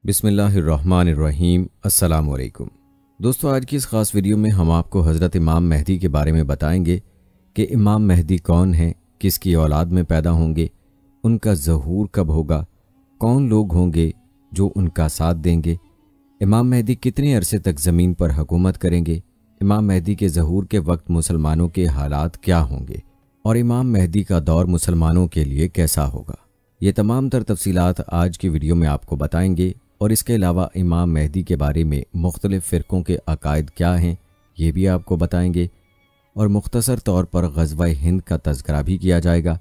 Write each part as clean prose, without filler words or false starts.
बिस्मिल्लाहिर्रहमानिर्रहीम। अस्सलाम वालेकुम दोस्तों, आज की इस ख़ास वीडियो में हम आपको हज़रत इमाम मेहदी के बारे में बताएंगे कि इमाम मेहदी कौन है, किसकी औलाद में पैदा होंगे, उनका ज़हूर कब होगा, कौन लोग होंगे जो उनका साथ देंगे, इमाम मेहदी कितने अरसे तक ज़मीन पर हुकूमत करेंगे, इमाम मेहदी के ज़हूर के वक्त मुसलमानों के हालात क्या होंगे और इमाम मेहदी का दौर मुसलमानों के लिए कैसा होगा। ये तमाम तर तफसीलात आज की वीडियो में आपको बताएंगे और इसके अलावा इमाम मेहदी के बारे में मुख्तलिफ़ फ़िरक़ों के अकायद क्या हैं ये भी आपको बताएंगे और मुख्तसर तौर पर ग़ज़वा हिंद का तज़किरा भी किया जाएगा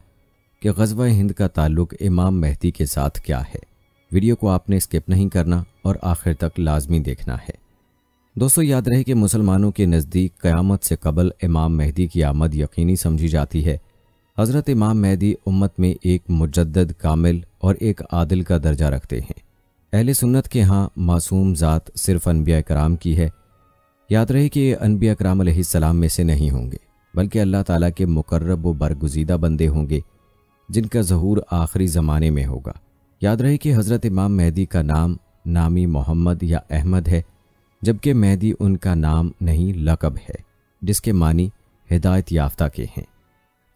कि ग़ज़वा हिंद का ताल्लुक़ इमाम मेहदी के साथ क्या है। वीडियो को आपने स्किप नहीं करना और आखिर तक लाजमी देखना है। दोस्तों, याद रहे कि मुसलमानों के नज़दीक क़यामत से कबल इमाम मेहदी की आमद यकीनी समझी जाती है। हज़रत इमाम मेहदी उम्मत में एक मुजद्दद, कामिल और एक आदिल का दर्जा रखते हैं। अहले सुन्नत के यहाँ मासूम ज़ात सिर्फ़ अनबिया कराम की है। याद रहे कि ये अनबिया कराम अलैहिस्सलाम में से नहीं होंगे, बल्कि अल्लाह ताला के मुकर्रब व बरगुज़ीदा बंदे होंगे जिनका ज़हूर आखिरी ज़माने में होगा। याद रहे कि हज़रत इमाम मेहदी का नाम नामी मोहम्मद या अहमद है, जबकि मेहदी उनका नाम नहीं, लक़ब है, जिसके मानी हिदायत याफ्ता के हैं।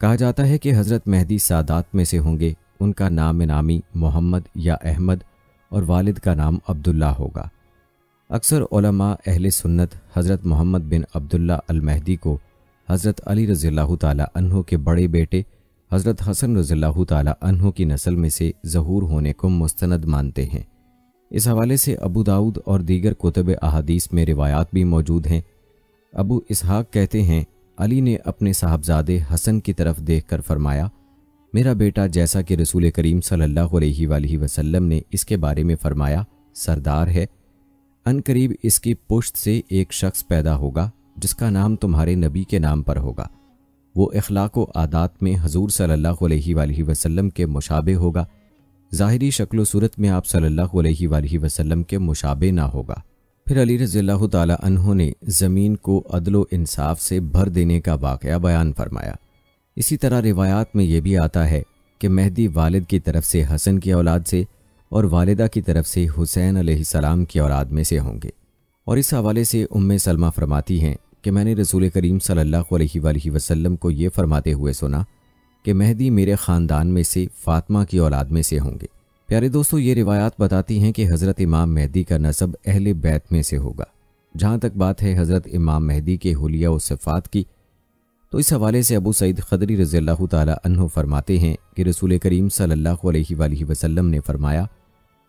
कहा जाता है कि हज़रत मेहदी सादात में से होंगे। उनका नाम नामी मोहम्मद या अहमद और वालिद का नाम अब्दुल्ला होगा। अक्सर उलमा अहले सुन्नत हज़रत मोहम्मद बिन अब्दुल्ला अल मेहदी को हज़रत अली रज़ियल्लाहु ताला अन्हु के बड़े बेटे हज़रत हसन रज़ियल्लाहु ताला अन्हु की नस्ल में से ज़हूर होने को मुस्तनद मानते हैं। इस हवाले से अबू दाऊद और दीगर कुतुब अहादीस में रिवायात भी मौजूद हैं। अबू इसहाक़ कहते हैं, अली ने अपने साहबजादे हसन की तरफ देखकर फरमाया, मेरा बेटा जैसा कि रसूल करीम सल्लल्लाहु अलैहि वसल्लम ने इसके बारे में फरमाया सरदार है। अनकरीब इसकी पुश्त से एक शख्स पैदा होगा जिसका नाम तुम्हारे नबी के नाम पर होगा। वो इखलाक व आदात में हजूर सल्लल्लाहु अलैहि वसल्लम के मुशाबे होगा। ज़ाहिरी शक्ल व सूरत में आप सल्लल्लाहु अलैहि वसल्लम के मुशाबे ना होगा। फिर अली रज़ियल्लाहु ताला अन्हु ने ज़मीन को अदल व इंसाफ से भर देने का वाक़या बयान फरमाया। इसी तरह रिवायात में यह भी आता है कि मेहदी वालिद की तरफ से हसन की औलाद से और वालिदा की तरफ से हुसैन अलैहिस्सलाम की औलाद में से होंगे। और इस हवाले से उम्मे सलमा फरमाती हैं कि मैंने रसूल करीम सल्लल्लाहु अलैहि वसल्लम को ये फरमाते हुए सुना कि मेहदी मेरे ख़ानदान में से फ़ातिमा की औलाद में से होंगे। प्यारे दोस्तों, ये रिवायात बताती हैं कि हज़रत इमाम मेहदी का नसब अहले बैत में से होगा। जहाँ तक बात है हज़रत इमाम मेहदी के हुलिया व सिफ़ात की, तो इस हवाले से अबू सईद खदरी रज़ियल्लाहु ताला अन्हु फरमाते हैं कि रसूल करीम सल्लल्लाहु अलैहि वसल्लम ने फरमाया,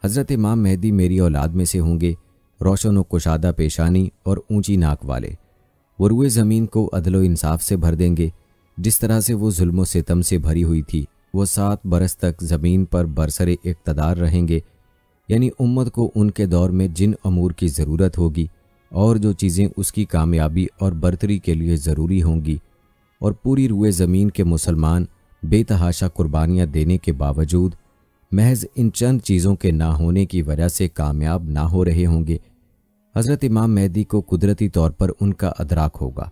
हज़रत इमाम मेहदी मेरी औलाद में से होंगे, रोशन व कुशादा पेशानी और ऊंची नाक वाले। वो रूए ज़मीन को अदल व इंसाफ से भर देंगे, जिस तरह से वो जुल्म व सितम से भरी हुई थी। वो 7 बरस तक ज़मीन पर बरसरे इक़्तिदार रहेंगे, यानी उम्मत को उनके दौर में जिन अमूर की ज़रूरत होगी और जो चीज़ें उसकी कामयाबी और बरतरी के लिए ज़रूरी होंगी, और पूरी रूए ज़मीन के मुसलमान बेतहाशा कुर्बानियाँ देने के बावजूद महज इन चंद चीज़ों के ना होने की वजह से कामयाब ना हो रहे होंगे। हज़रत इमाम मेहदी को कुदरती तौर पर उनका अदराक होगा।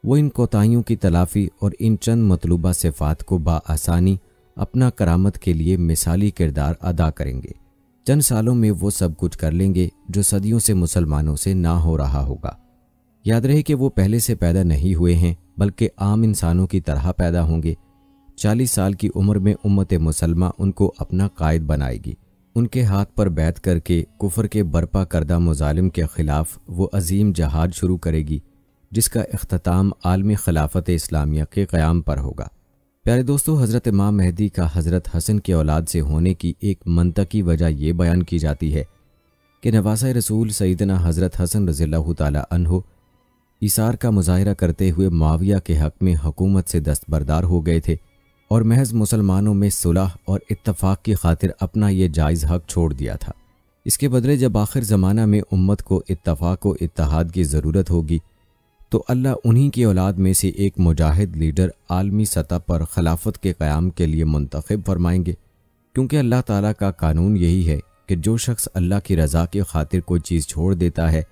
वो इन कोताहियों की तलाफ़ी और इन चंद मतलूबा सिफ़ात को बाआसानी अपना करामत के लिए मिसाली किरदार अदा करेंगे। चंद सालों में वो सब कुछ कर लेंगे जो सदियों से मुसलमानों से ना हो रहा होगा। याद रहे कि वो पहले से पैदा नहीं हुए हैं, बल्कि आम इंसानों की तरह पैदा होंगे। 40 साल की उम्र में उम्मत मुसलमा उनको अपना कायद बनाएगी। उनके हाथ पर बैत करके कुफर के बर्पा करदा मुजालिम के ख़िलाफ़ वो अजीम जहाद शुरू करेगी, जिसका इख्तिताम आलमी खिलाफत इस्लामिया के क़याम पर होगा। प्यारे दोस्तों, हज़रत इमाम मेहदी का हज़रत हसन की औलाद से होने की एक मंतकी वजह यह बयान की जाती है कि नवासा रसूल सैयदना हज़रत हसन रज़ियल्लाहु ताला अन्हु ईसार का मुजाहिरा करते हुए मुआविया के हक़ में हुकूमत से दस्तबरदार हो गए थे और महज मुसलमानों में सुलह और इत्तफ़ाक़ की खातिर अपना ये जायज़ हक़ छोड़ दिया था। इसके बदले जब आखिर ज़माना में उम्मत को इत्तफ़ाक़ व इत्तेहाद की ज़रूरत होगी, तो अल्लाह उन्हीं की औलाद में से एक मुजाहिद लीडर आलमी सतह पर खिलाफत के क़याम के लिए मुंतखब फरमाएंगे, क्योंकि अल्लाह ताला का कानून यही है कि जो शख्स अल्लाह की रज़ा की खातिर कोई चीज़ छोड़ देता है,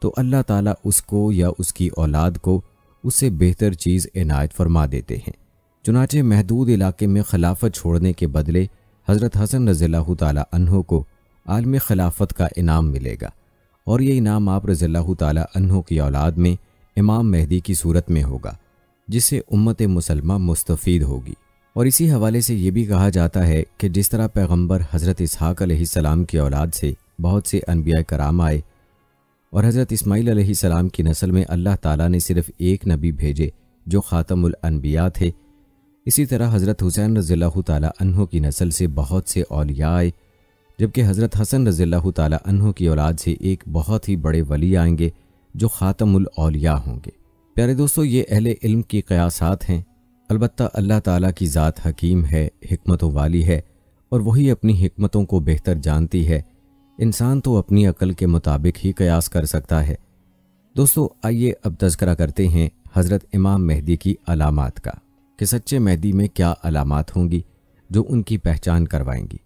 तो अल्लाह ताला उसको या उसकी औलाद को उससे बेहतर चीज़ इनायत फरमा देते हैं। चुनाचे महदूद इलाके में खिलाफत छोड़ने के बदले हज़रत हसन रज़ियल्लाहु ताला अन्हु को आलम खिलाफत का इनाम मिलेगा और ये इनाम आप रज़ियल्लाहु ताला अन्हु की औलाद में इमाम मेहदी की सूरत में होगा, जिससे उम्मत मुसलमा मुस्तफ़ीद होगी। और इसी हवाले से ये भी कहा जाता है कि जिस तरह पैगंबर हज़रत इसहाक़ अलैहिस्सलाम की औलाद से बहुत से अनबिया कराम आए और हज़रत इस्माईल अलैहिस्सलाम की नस्ल में अल्लाह ताला ने सिर्फ़ एक नबी भेजे जो ख़ातमुल अनबिया थे, इसी तरह हज़रत हुसैन रज़ियल्लाहु ताला अन्हु की नस्ल से बहुत से औलिया आए, जबकि हज़रत हसन रज़ियल्लाहु ताला अन्हु की औलाद से एक बहुत ही बड़े वली आएंगे जो ख़ातमुल औलिया होंगे। प्यारे दोस्तों, ये अहले इल्म की क़यासात हैं। अलबत्ता अल्लाह ताला की ज़ात हकीम है, हिकमतों वाली है और वही अपनी हिकमतों को बेहतर जानती है। इंसान तो अपनी अक्ल के मुताबिक ही कयास कर सकता है। दोस्तों, आइए अब तज़किरा करते हैं हज़रत इमाम मेहदी की अलामात का, कि सच्चे मेहदी में क्या अलामात होंगी जो उनकी पहचान करवाएंगी।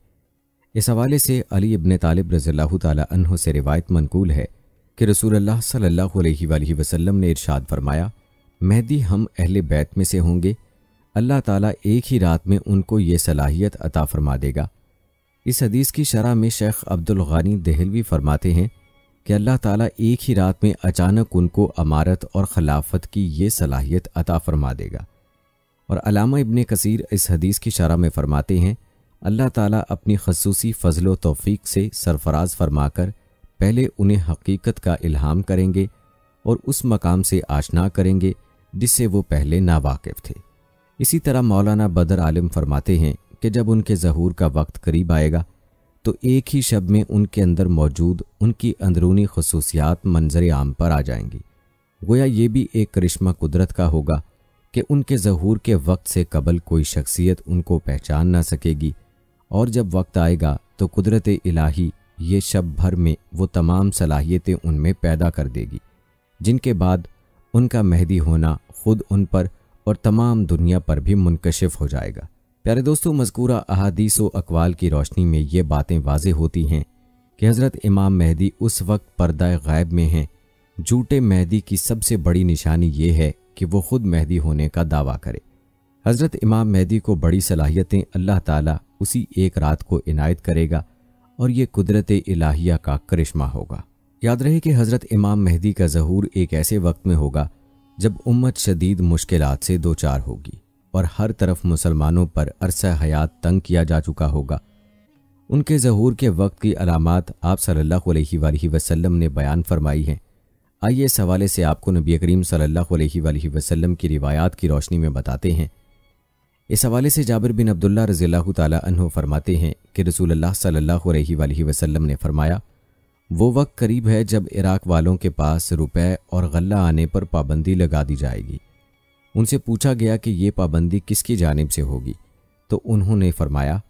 इस हवाले से अली इब्न तालिब रज़ियल्लाहु ताला अन्हु से रिवायत मनकूल है कि रसूलुल्लाह सल्लल्लाहु अलैहि वसल्लम ने इरशाद फरमाया, मेहदी हम अहले बैत में से होंगे, अल्लाह ताला एक ही रात में उनको ये सलाहियत अता फरमा देगा। इस हदीस की शरह में शेख अब्दुल गानी देहलवी फरमाते हैं कि अल्लाह ताला एक ही रात में अचानक उनको अमारत और खिलाफत की ये सलाहियत अता फरमा देगा। और अल्लामा इब्न कसीर इस हदीस की शरह में फरमाते हैं, अल्लाह ताला अपनी खसूसी फ़ज़ल व तौफ़ीक़ से सरफराज फरमाकर पहले उन्हें हकीकत का इल्हाम करेंगे और उस मकाम से आशना करेंगे जिससे वो पहले नावाकिफ़ थे। इसी तरह मौलाना बदर आलिम फरमाते हैं कि जब उनके ज़हूर का वक्त करीब आएगा तो एक ही शब में उनके अंदर मौजूद उनकी अंदरूनी खसूसियात मंजर आम पर आ जाएंगी। गोया ये भी एक करिश्मा कुदरत का होगा कि उनके ज़हूर के वक्त से कबल कोई शख्सियत उनको पहचान ना सकेगी, और जब वक्त आएगा तो कुदरत इलाही ये शब भर में वो तमाम सलाहियतें उनमें पैदा कर देगी, जिनके बाद उनका मेहदी होना खुद उन पर और तमाम दुनिया पर भी मुनकशिफ हो जाएगा। प्यारे दोस्तों, मज़कूरा अहादीस व अक़वाल की रोशनी में ये बातें वाज़ेह होती हैं कि हज़रत इमाम मेहदी उस वक्त पर्दा ग़ैब में हैं। झूठे मेहदी की सबसे बड़ी निशानी ये है कि वो ख़ुद मेहदी होने का दावा करे। हज़रत इमाम मेहदी को बड़ी सलाहियतें अल्लाह ताला उसी एक रात को इनायत करेगा और ये कुदरत इलाहिया का करिश्मा होगा। याद रहे कि हज़रत इमाम मेहदी का ज़हूर एक ऐसे वक्त में होगा जब उम्मत शदीद मुश्किलात से दो चार होगी और हर तरफ मुसलमानों पर अरसा हयात तंग किया जा चुका होगा। उनके ज़हूर के वक्त की अलामात आप सल्लल्लाहु अलैहि वसल्लम ने बयान फरमाई हैं। आइए इस हवाले से आपको नबी करीम सल्लल्लाहु अलैहि वसल्लम की रिवायात की रोशनी में बताते हैं। इस हवाले से जाबिर बिन अब्दुल्लाह रज़ियल्लाहु ताला अन्हु फरमाते हैं कि रसूलुल्लाह सल्लल्लाहु अलैहि वसल्लम ने फरमाया, वो वक्त करीब है जब इराक वालों के पास रुपए और गल्ला आने पर पाबंदी लगा दी जाएगी। उनसे पूछा गया कि ये पाबंदी किसकी जानिब से होगी, तो उन्होंने फरमाया,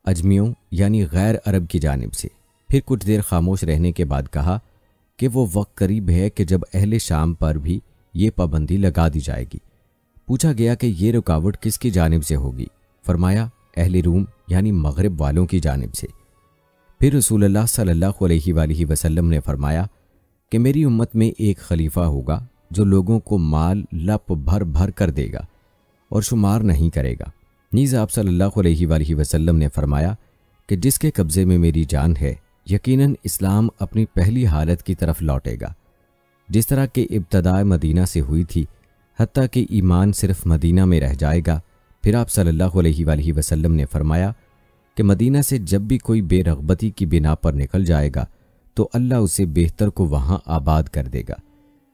अजमियों यानी गैर अरब की जानिब से। फिर कुछ देर खामोश रहने के बाद कहा कि वो वक्त करीब है कि जब अहले शाम पर भी ये पाबंदी लगा दी जाएगी। पूछा गया कि ये रुकावट किसकी जानिब से होगी, फरमाया अहले रूम यानी मगरिब वालों की जानिब से। फिर रसूलुल्लाह सल्लल्लाहु अलैहि वसल्लम ने फरमाया कि मेरी उम्मत में एक खलीफा होगा जो लोगों को माल लप भर भर कर देगा और शुमार नहीं करेगा। नीज़ आप सल्लल्लाहु अलैहि वसल्लम ने फरमाया कि जिसके कब्ज़े में मेरी जान है यकीनन इस्लाम अपनी पहली हालत की तरफ लौटेगा, जिस तरह के इब्तदा मदीना से हुई थी, हत्ता कि ईमान सिर्फ मदीना में रह जाएगा। फिर आप सल्लल्लाहु अलैहि वसल्लम ने फरमाया कि मदीना से जब भी कोई बेरग़बती की बिना पर निकल जाएगा तो अल्लाह उसे बेहतर को वहाँ आबाद कर देगा।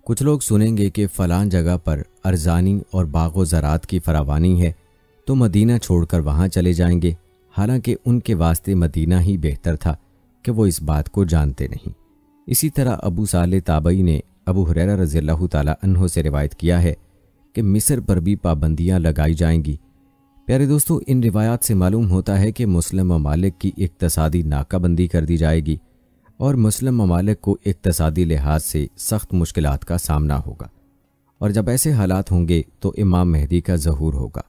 कुछ लोग सुनेंगे कि फ़लाँ जगह पर अरज़ानी और बाग़ो ज़रात की फरावानी है तो मदीना छोड़कर वहाँ चले जाएंगे, हालांकि उनके वास्ते मदीना ही बेहतर था कि वो इस बात को जानते नहीं। इसी तरह अबू साले ताबई ने अबू हुरैरा रज़ियल्लाहु ताला अन्हु से रिवायत किया है कि मिस्र पर भी पाबंदियाँ लगाई जाएंगी। प्यारे दोस्तों, इन रिवायात से मालूम होता है कि मुस्लिम ममालिक की इक़्तिसादी नाकाबंदी कर दी जाएगी और मुस्लिम ममालिक को इक़्तिसादी लिहाज से सख्त मुश्किलात का सामना होगा, और जब ऐसे हालात होंगे तो इमाम मेहदी का ज़हूर होगा।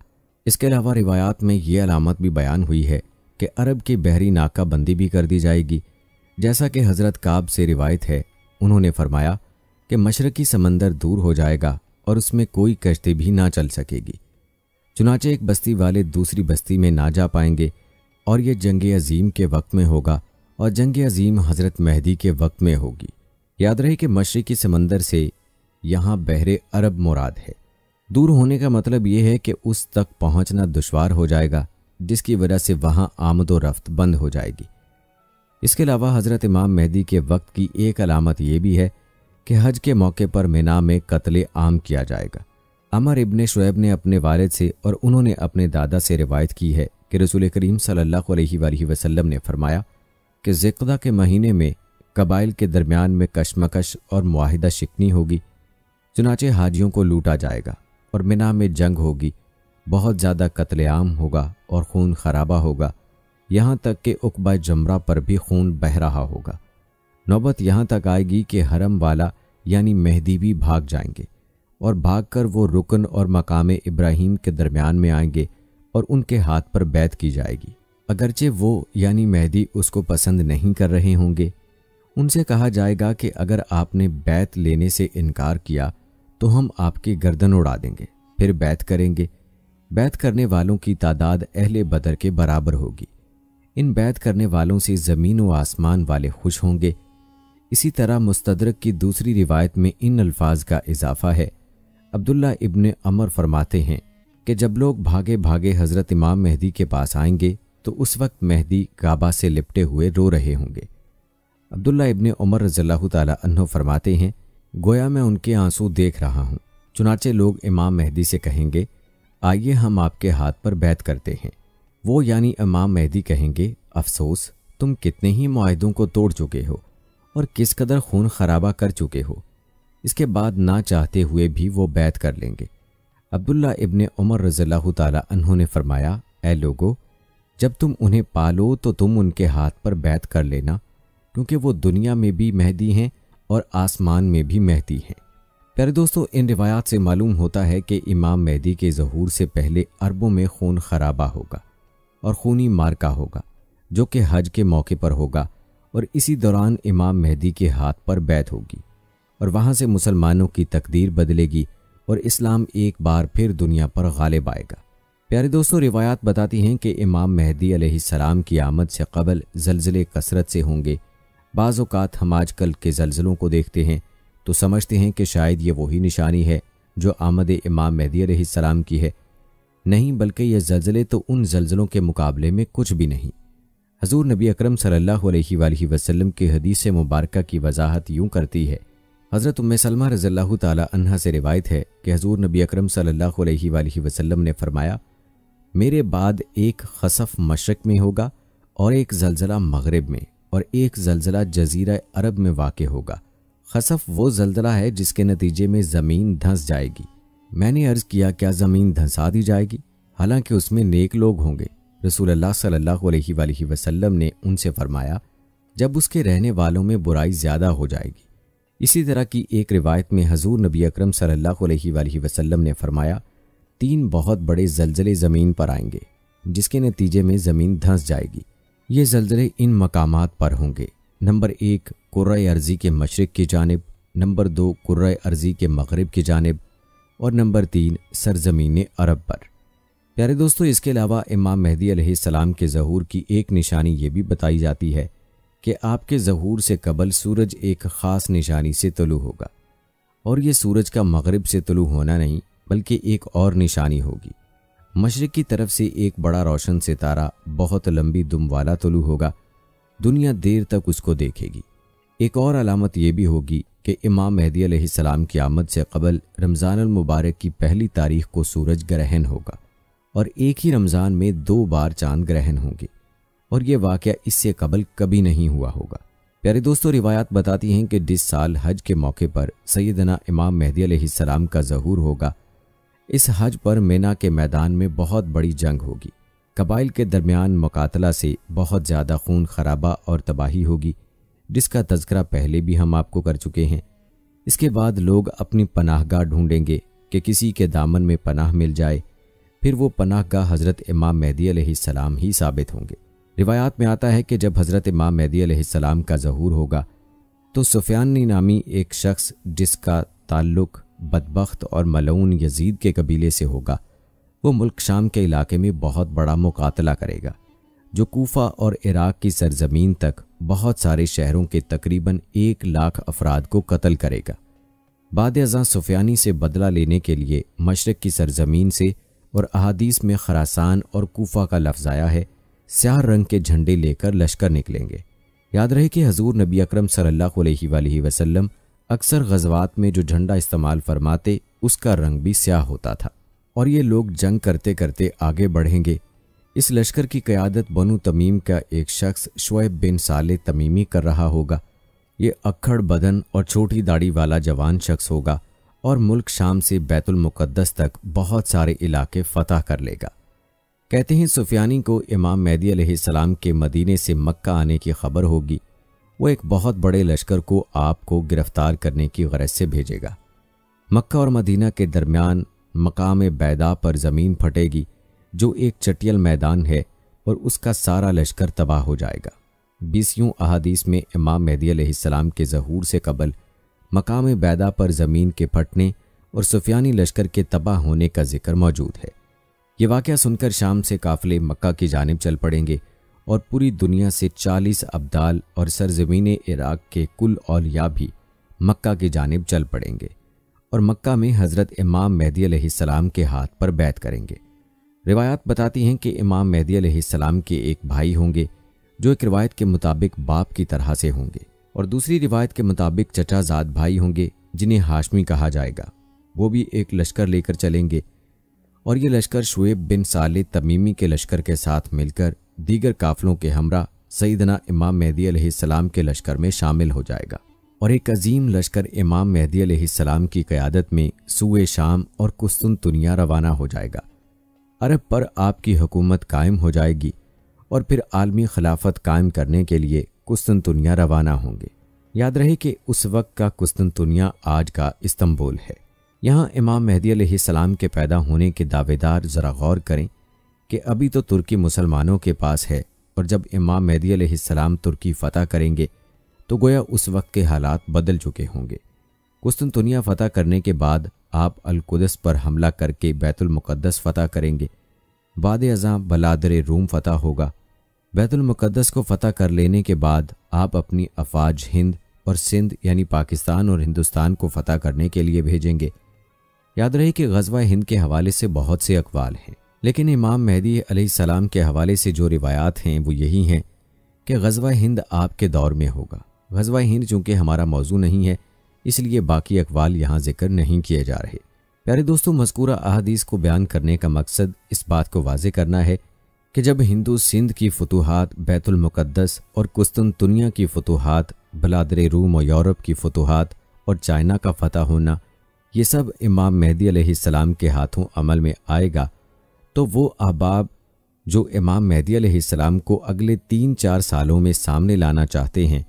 इसके अलावा रिवायात में ये अलामत भी बयान हुई है कि अरब की बहरी नाकाबंदी भी कर दी जाएगी। जैसा कि हज़रत काब से रिवायत है, उन्होंने फरमाया कि मशरक़ी समंदर दूर हो जाएगा और उसमें कोई कश्ती भी ना चल सकेगी। चुनाचे एक बस्ती वाले दूसरी बस्ती में ना जा पाएंगे और ये जंग अजीम के वक्त में होगा और जंग अजीम हज़रत मेहदी के वक्त में होगी। याद रहे कि मशरिकी समंदर से यहाँ बहरे अरब मुराद है। दूर होने का मतलब ये है कि उस तक पहुँचना दुश्वार हो जाएगा, जिसकी वजह से वहाँ आमद व रफ्त बंद हो जाएगी। इसके अलावा हज़रत इमाम मेहदी के वक्त की एक अलामत ये भी है कि हज के मौके पर मिना में कत्ले आम किया जाएगा। अमर इब्ने शुएब ने अपने वालिद से और उन्होंने अपने दादा से रिवायत की है कि रसूल करीम सल्लल्लाहु अलैहि वसल्लम ने फरमाया कि ज़िक़दा के महीने में कबाइल के दरमियान में कशमकश और मुआहिदा शिकनी होगी, चुनाचे हाजियों को लूटा जाएगा और मिना में जंग होगी, बहुत ज़्यादा कत्लेआम होगा और खून खराबा होगा, यहाँ तक कि उक़बा जमरा पर भी खून बह रहा होगा। नौबत यहाँ तक आएगी कि हरम वाला यानी मेहदी भी भाग जाएंगे और भागकर वो रुकन और मकाम इब्राहीम के दरमियान में आएंगे और उनके हाथ पर बैत की जाएगी। अगरचे वो यानी मेहदी उसको पसंद नहीं कर रहे होंगे। उनसे कहा जाएगा कि अगर आपने बैत लेने से इनकार किया तो हम आपकी गर्दन उड़ा देंगे, फिर बैत करेंगे। बैत करने वालों की तादाद अहले बदर के बराबर होगी। इन बैत करने वालों से ज़मीन व आसमान वाले खुश होंगे। इसी तरह मुस्तदरक की दूसरी रिवायत में इन अल्फाज का इजाफा है। अब्दुल्ला इब्ने अमर फरमाते हैं कि जब लोग भागे भागे हज़रत इमाम मेहदी के पास आएंगे तो उस वक्त मेहदी काबा से लिपटे हुए रो रहे होंगे। अब्दुल्ला इब्ने उमर रज़ियल्लाहु ताला अन्हु फरमाते हैं, गोया मैं उनके आंसू देख रहा हूँ। चुनाचे लोग इमाम मेहदी से कहेंगे, आइए हम आपके हाथ पर बैत करते हैं। वो यानी इमाम मेहदी कहेंगे, अफसोस, तुम कितने ही मुआहिदों को तोड़ चुके हो और किस कदर खून खराबा कर चुके हो। इसके बाद ना चाहते हुए भी वो बैत कर लेंगे। अब्दुल्ला इब्ने उमर रज़ियल्लाहु ताला अन्हु ने फरमाया, ऐ लोगो, जब तुम उन्हें पालो तो तुम उनके हाथ पर बैत कर लेना, क्योंकि वो दुनिया में भी मेहदी हैं और आसमान में भी मेहदी हैं। प्यारे दोस्तों, इन रिवायात से मालूम होता है कि इमाम मेहदी के ज़हूर से पहले अरबों में खून खराबा होगा और खूनी मार्का होगा, जो कि हज के मौके पर होगा, और इसी दौरान इमाम मेहदी के हाथ पर बैत होगी और वहाँ से मुसलमानों की तकदीर बदलेगी और इस्लाम एक बार फिर दुनिया पर गालिब आएगा। प्यारे दोस्तों, रिवायात बताती हैं कि इमाम मेहदी अलैहिस्सलाम की आमद से कबल ज़लज़ले कसरत से होंगे। बाज़ औक़ात हम आजकल के ज़लज़लों को देखते हैं तो समझते हैं कि शायद ये वही निशानी है जो आमद इमाम मेहदी अलैहिस्सलाम की है। नहीं, बल्कि ये ज़लज़ले तो उन ज़लज़लों के मुकाबले में कुछ भी नहीं। हज़ूर नबी अकरम सल्लल्लाहु अलैहि वसल्लम की हदीस मुबारका की वजाहत यूँ करती है। हज़रत उम्मे सलमा रज़ियल्लाहु ताला अन्हा से रिवायत है कि हज़ूर नबी अकरम सल्लल्लाहु अलैहि वसल्लम ने फरमाया, मेरे बाद एक खसफ मशरक़ में होगा और एक ज़लज़ला मग़रिब में और एक ज़लज़ला जज़ीरा अरब में वाक़े होगा। खसफ वो ज़लज़ला है जिसके नतीजे में ज़मीन धंस जाएगी। मैंने अर्ज़ किया, क्या ज़मीन धंसा दी जाएगी? हालांकि उसमें नेक लोग होंगे। रसूलुल्लाह सल्लल्लाहु अलैहि वसल्लम ने उनसे फरमाया, जब उसके रहने वालों में बुराई ज़्यादा हो जाएगी। इसी तरह की एक रिवायत में हज़ूर नबी अकरम सल्लल्लाहु अलैहि वसल्लम ने फरमाया, 3 बहुत बड़े ज़लज़ले ज़मीन पर आएंगे जिसके नतीजे में ज़मीन धंस जाएगी। ये ज़लज़ले इन मकामात पर होंगे। नंबर 1 कुर्रे अर्ज़ी के मशरिक़ की जानिब, नंबर 2 कुर्रे अर्ज़ी के मग़रिब की जानिब और नंबर 3 सरज़मीन अरब पर। प्यारे दोस्तों, इसके अलावा इमाम मेहदी अलैहिस्सलाम के ज़हूर की एक निशानी ये भी बताई जाती है कि आपके ज़हूर से कबल सूरज एक ख़ास निशानी से तुलू होगा, और ये सूरज का मग़रिब से तुलू होना नहीं बल्कि एक और निशानी होगी। मशरिक़ की तरफ से एक बड़ा रोशन सितारा बहुत लंबी दुम वाला तुलू होगा। दुनिया देर तक उसको देखेगी। एक और अलामत ये भी होगी कि इमाम मेहदी अलैहिस्सलाम की आमद से कबल रमज़ानुल मुबारक की पहली तारीख को सूरज ग्रहण होगा और एक ही रमज़ान में 2 बार चांद ग्रहण होंगे, और ये वाक़या इससे कबल कभी नहीं हुआ होगा। प्यारे दोस्तों, रिवायात बताती हैं कि जिस साल हज के मौके पर सैयदना इमाम मेहदी अलैहिस्सलाम का ज़हूर होगा, इस हज पर मिना के मैदान में बहुत बड़ी जंग होगी। कबाइल के दरमियान मुकातला से बहुत ज़्यादा खून खराबा और तबाही होगी, जिसका तज़किरा पहले भी हम आपको कर चुके हैं। इसके बाद लोग अपनी पनाहगाह ढूंढेंगे कि किसी के दामन में पनाह मिल जाए, फिर वो पनाहगाह हज़रत इमाम मेहदी अलैहिस्सलाम ही साबित होंगे। रिवायात में आता है कि जब हज़रत इमाम मेहदी अलैहिस्सलाम का ज़हूर होगा तो सुफियानी नामी एक शख्स जिसका ताल्लुक़ बदबख्त और मलऊन यजीद के कबीले से होगा, वो मुल्क शाम के इलाके में बहुत बड़ा मुकातला करेगा, जो कूफा और इराक़ की सरजमीन तक बहुत सारे शहरों के तकरीबन 1 लाख अफराद को कत्ल करेगा। बाद अज़ां सुफियानी से बदला लेने के लिए मशरक़ की सरजमीन से, और अहादीस में खरासान और कूफा का लफ्ज़ आया है, स्याह रंग के झंडे लेकर लश्कर निकलेंगे। याद रहे कि हजूर नबी अकरम सल्लल्लाहु अलैहि वसल्लम अक्सर गज़वात में जो झंडा इस्तेमाल फरमाते उसका रंग भी स्याह होता था, और ये लोग जंग करते करते आगे बढ़ेंगे। इस लश्कर की क़यादत बनु तमीम का एक शख्स शुएब बिन साले तमीमी कर रहा होगा। ये अक्खड़ बदन और छोटी दाढ़ी वाला जवान शख्स होगा और मुल्क शाम से बैतुल मुक़द्दस तक बहुत सारे इलाके फ़तह कर लेगा। कहते हैं सुफियानी को इमाम मेहदी अलैहिस्सलाम के मदीने से मक्का आने की खबर होगी। वो एक बहुत बड़े लश्कर को आपको गिरफ्तार करने की गरज से भेजेगा। मक्का और मदीना के दरमियान मकाम बैदा पर ज़मीन फटेगी, जो एक चटियल मैदान है, और उसका सारा लश्कर तबाह हो जाएगा। 20 अहादीस में इमाम मेहदी अलैहिस्सलाम के ज़हूर से कबल मकाम बैदा पर ज़मीन के फटने और सुफियानी लश्कर के तबाह होने का जिक्र मौजूद है। ये वाक़या सुनकर शाम से काफ़िले मक्का की जानिब चल पड़ेंगे और पूरी दुनिया से 40 अब्दाल और सरज़मीन इराक़ के कुल औलिया भी मक्का की जानिब चल पड़ेंगे और मक्का में हज़रत इमाम मेहदी अलैहिस्सलाम के हाथ पर बैत करेंगे। रिवायात बताती हैं कि इमाम मेहदी अलैहिस्सलाम के एक भाई होंगे जो एक रिवायत के मुताबिक बाप की तरह से होंगे, और दूसरी रिवायत के मुताबिक चचाजाद भाई होंगे जिन्हें हाशमी कहा जाएगा। वो भी एक लश्कर लेकर चलेंगे और ये लश्कर शुएब बिन साले तमीमी के लश्कर के साथ मिलकर दीगर काफ़िलों के हमरा सईदना इमाम मेहदी अलैहिस्सलाम के लश्कर में शामिल हो जाएगा, और एक अजीम लश्कर इमाम मेहदी अलैहिस्सलाम की क़यादत में सूए शाम और कुस्तुनतुनिया रवाना हो जाएगा। अरब पर आपकी हुकूमत कायम हो जाएगी और फिर आलमी खिलाफत कायम करने के लिए कुस्तुनतुनिया रवाना होंगे। याद रहे कि उस वक्त का कुस्तुनतुनिया आज का इस्तंबुल है। यहाँ इमाम मेहदी अलैहिस्सलाम के पैदा होने के दावेदार ज़रा गौर करें कि अभी तो तुर्की मुसलमानों के पास है, और जब इमाम मेहदी अलैहिस्सलाम तुर्की फ़तह करेंगे तो गोया उस वक्त के हालात बदल चुके होंगे। कुस्तुनतुनिया फ़तह करने के बाद आप अल-कुदस पर हमला करके बैतुल मुक़द्दस फ़तह करेंगे। बाद अज़ां बलादर रूम फ़तह होगा। बैतुल मुक़द्दस को फ़तह कर लेने के बाद आप अपनी अफ़वाज हिंद और सिंध यानी पाकिस्तान और हिंदुस्तान को फ़तह करने के लिए भेजेंगे। याद रहे कि ग़ज़वा हिंद के हवाले से बहुत से अक़वाल हैं, लेकिन इमाम मेहदी अलैहिस्सलाम के हवाले से जो रिवायात हैं वो यही हैं कि ग़ज़वा हिंद आपके दौर में होगा। ग़ज़वा हिंद चूँकि हमारा मौजू नहीं है, इसलिए बाकी अक़वाल यहाँ ज़िक्र नहीं किए जा रहे। प्यारे दोस्तों, मज़कूरा अहादीस को बयान करने का मकसद इस बात को वाज़े करना है कि जब हिंदू सिंध की फतूहात, बैतुल मुक़द्दस और कुस्तुनतुनिया की फतूहात, बलादर रूम और यूरोप की फतूहात और चाइना का फ़तह होना, ये सब इमाम मेहदी अलैहिस्सलाम के हाथों अमल में आएगा, तो वो अहबाब जो इमाम मेहदी अलैहिस्सलाम को अगले 3-4 सालों में सामने लाना चाहते हैं,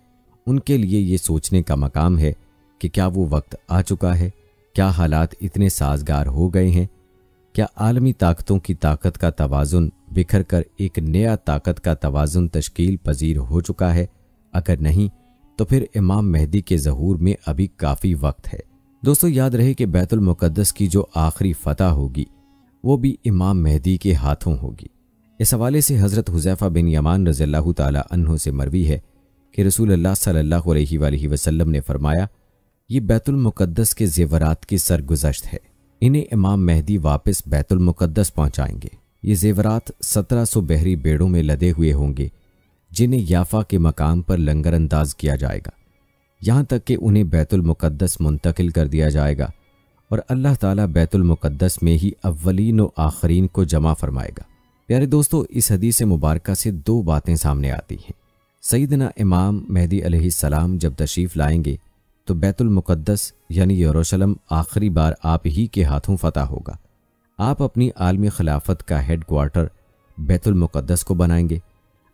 उनके लिए ये सोचने का मकाम है कि क्या वो वक्त आ चुका है, क्या हालात इतने साजगार हो गए हैं, क्या आलमी ताकतों की ताकत का तवाज़ुन बिखर कर एक नया ताकत का तवाज़ुन तश्कील पजीर हो चुका है। अगर नहीं तो फिर इमाम मेहदी के ज़हूर में अभी काफ़ी वक्त है। दोस्तों, याद रहे कि बैतुल मुक़द्दस की जो आखिरी फ़तह होगी वो भी इमाम मेहदी के हाथों होगी। इस हवाले से हज़रत हुज़ैफ़ा बिन यमान रज़ियल्लाहु ताला अन्हु से मरवी है कि रसूलुल्लाह सल्लल्लाहु अलैहि वसल्लम ने फरमाया, ये बैतुल मुक़द्दस के ज़ेवरात की सरगुज़श्त है, इन्हें इमाम मेहदी वापस बैतुल मुक़द्दस पहुँचाएंगे। ये ज़ेवरात 1700 बहरी बेड़ों में लदे हुए होंगे, जिन्हें याफ़ा के मकाम पर लंगर अंदाज किया जाएगा, यहाँ तक कि उन्हें बैतुल मुक़द्दस मुंतकिल कर दिया जाएगा, और अल्लाह ताला बैतुल मुक़द्दस में ही अव्वलीन व आखरीन को जमा फरमाएगा। प्यारे दोस्तों, इस हदीस मुबारका से 2 बातें सामने आती हैं। सईदना इमाम मेहदी अलैहिस्सलाम जब तशरीफ़ लाएंगे तो बैतुल मुक़द्दस यानी यरूशलेम आखिरी बार आप ही के हाथों फ़तह होगा। आप अपनी आलमी खिलाफत का हेड क्वार्टर बैतुल मुक़द्दस को बनाएंगे।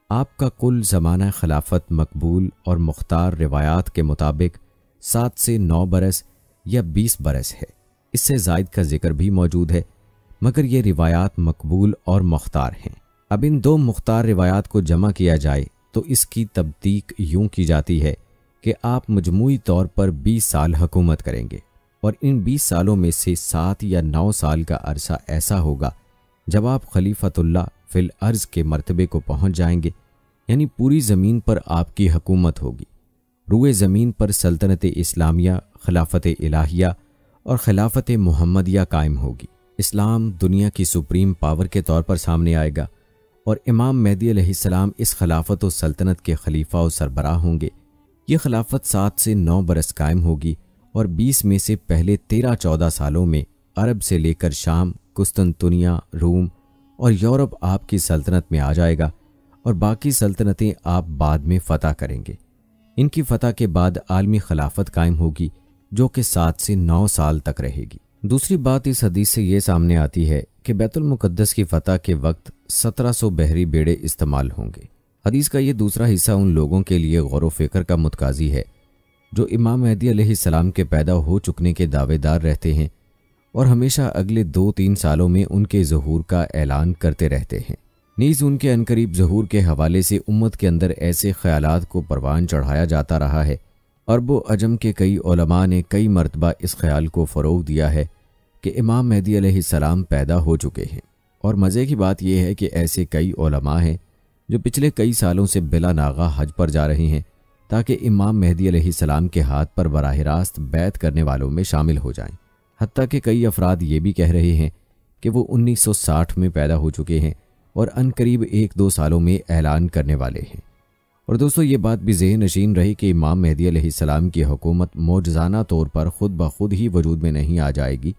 आपका कुल ज़माना खिलाफत मकबूल और मुख्तार रिवायात के मुताबिक 7 से 9 बरस या 20 बरस है। इससे ज़ायद का जिक्र भी मौजूद है, मगर ये रिवायात मकबूल और मुख्तार हैं। अब इन 2 मुख्तार रिवायात को जमा किया जाए तो इसकी तब्दीक यूँ की जाती है कि आप मजमूई तौर पर 20 साल हुकूमत करेंगे, और इन 20 सालों में से 7 या 9 साल का अरसा ऐसा होगा जब आप खलीफतुल्लाह फिल अर्ज़ के मर्तबे को पहुँच जाएंगे, यानी पूरी ज़मीन पर आपकी हुकूमत होगी। रूए ज़मीन पर सल्तनत इस्लामिया, खिलाफत इलाहिया और खिलाफत मुहम्मदिया कायम होगी। इस्लाम दुनिया की सुप्रीम पावर के तौर पर सामने आएगा और इमाम मेहदी अलैहिस्सलाम इस खिलाफत और सल्तनत के खलीफा और सरबराह होंगे। ये खिलाफत 7 से 9 बरस कायम होगी और 20 में से पहले 13-14 सालों में अरब से लेकर शाम, कुस्तुनतुनिया, रूम और यूरोप आपकी सल्तनत में आ जाएगा और बाकी सल्तनतें आप बाद में फतह करेंगे। इनकी फतह के बाद आलमी खिलाफत कायम होगी जो कि 7 से 9 साल तक रहेगी। दूसरी बात इस हदीस से ये सामने आती है कि बैतुल मुक़द्दस की फतह के वक्त 1700 बहरी बेड़े इस्तेमाल होंगे। हदीस का ये दूसरा हिस्सा उन लोगों के लिए गौर व फिक्र का मुतकाजी है जो इमाम मेहदी अलैहिस्सलाम के पैदा हो चुकने के दावेदार रहते हैं और हमेशा अगले 2-3 सालों में उनके ज़हूर का ऐलान करते रहते हैं। नीज़ उनके अनकरीब ज़हूर के हवाले से उम्मत के अंदर ऐसे ख्यालात को परवान चढ़ाया जाता रहा है। अरबो अजम के कई उलमा ने कई मरतबा इस ख्याल को फ़रोग़ दिया है कि इमाम मेहदी अलैहिस्सलाम पैदा हो चुके हैं। और मज़े की बात यह है कि ऐसे कई उलमा हैं जो पिछले कई सालों से बिला नागा हज पर जा रहे हैं ताकि इमाम मेहदी अलैहिस्सलाम के हाथ पर बराह रास्त बैत करने वालों में शामिल हो जाएं। हत्ता कि कई अफराद ये भी कह रहे हैं कि वो 1960 में पैदा हो चुके हैं और अनकरीब 1-2 सालों में ऐलान करने वाले हैं। और दोस्तों, ये बात भी ज़हन नशीन रही कि इमाम मेहदी अलैहिस्सलाम की हुकूमत मौजज़ाना तौर पर खुद ब खुद ही वजूद में नहीं आ जाएगी,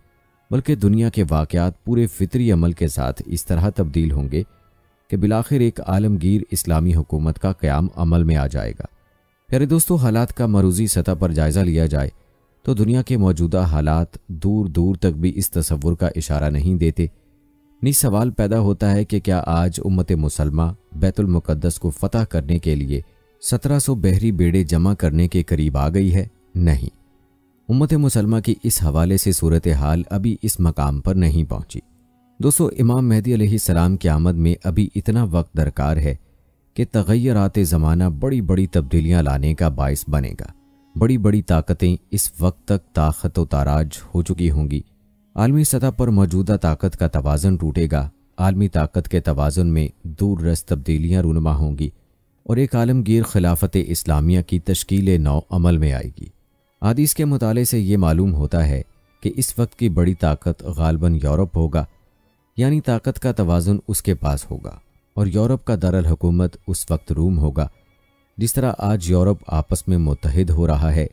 बल्कि दुनिया के वाक़यात पूरे फितरी अमल के साथ इस तरह तब्दील होंगे कि बिलाखिर एक आलमगीर इस्लामी हुकूमत का क़याम अमल में आ जाएगा। प्यारे दोस्तों, हालात का मरूज़ी सतह पर जायज़ा लिया जाए तो दुनिया के मौजूदा हालात दूर दूर तक भी इस तसव्वुर का इशारा नहीं देते। नी सवाल पैदा होता है कि क्या आज उम्मत मुसलमा बैतुल मुक़द्दस को फ़तह करने के लिए 1700 बहरी बेड़े जमा करने के करीब आ गई है? नहीं, उम्मत मुसलमा की इस हवाले से सूरत हाल अभी इस मकाम पर नहीं पहुंची। दोस्तों, इमाम मेहदी अलैहिस्सलाम की आमद में अभी इतना वक्त दरकार है कि तग़य्युरात ज़माना बड़ी बड़ी तब्दीलियाँ लाने का बाइस बनेगा। बड़ी बड़ी ताकतें इस वक्त तक ताकत व ताराज हो चुकी होंगी। आलमी सतह पर मौजूदा ताकत का तवाज़ुन टूटेगा। आलमी ताकत के तवाज़ुन में दूर रस तब्दीलियाँ रूनुमा होंगी और एक आलमगीर खिलाफत इस्लामिया की तश्कील नौ अमल में आएगी। हदीस के मुताले से ये मालूम होता है कि इस वक्त की बड़ी ताकत गालिबन यूरोप होगा, यानी ताकत का तवाज़ुन उसके पास होगा और यूरोप का दारुल हुकूमत उस वक्त रूम होगा। जिस तरह आज यूरोप आपस में मुत्तहिद हो रहा है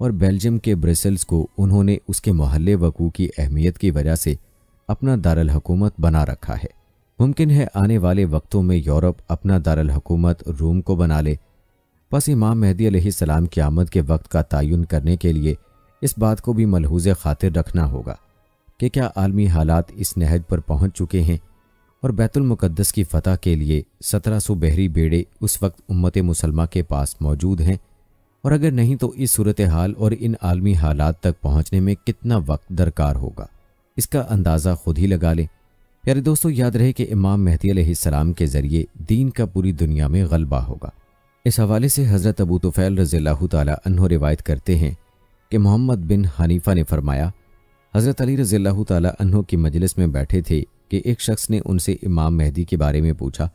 और बेल्जियम के ब्रसेल्स को उन्होंने उसके मोहल्ले वकू की अहमियत की वजह से अपना दारुल हुकूमत बना रखा है। मुमकिन है आने वाले वक्तों में यूरोप अपना दारुल हुकूमत रूम को बना ले। बस इमाम मेहदी अलैहिस्सलाम की आमद के वक्त का तयन करने के लिए इस बात को भी मलहूज़े खातिर रखना होगा कि क्या आलमी हालात इस नहज पर पहुँच चुके हैं और बैतुल मुक़द्दस की फ़तह के लिए 1700 बहरी बेड़े उस वक्त उम्मत मुसलमा के पास मौजूद हैं, और अगर नहीं तो इस सूरत हाल और इन आलमी हालात तक पहुँचने में कितना वक्त दरकार होगा, इसका अंदाज़ा खुद ही लगा लें। प्यारे दोस्तों, याद रहे कि इमाम मेहदी अलैहिस्सलाम के ज़रिए दीन का पूरी दुनिया में गलबा होगा। इस हवाले से हज़रत अबू तुफ़ैल रज़ियल्लाहु ताला अन्हु रिवायत करते हैं कि मोहम्मद बिन हनीफ़ा ने फरमाया, हज़रत अली रज़ियल्लाहु ताला अन्हु की मजलिस में बैठे थे कि एक शख्स ने उनसे इमाम मेहदी के बारे में पूछा।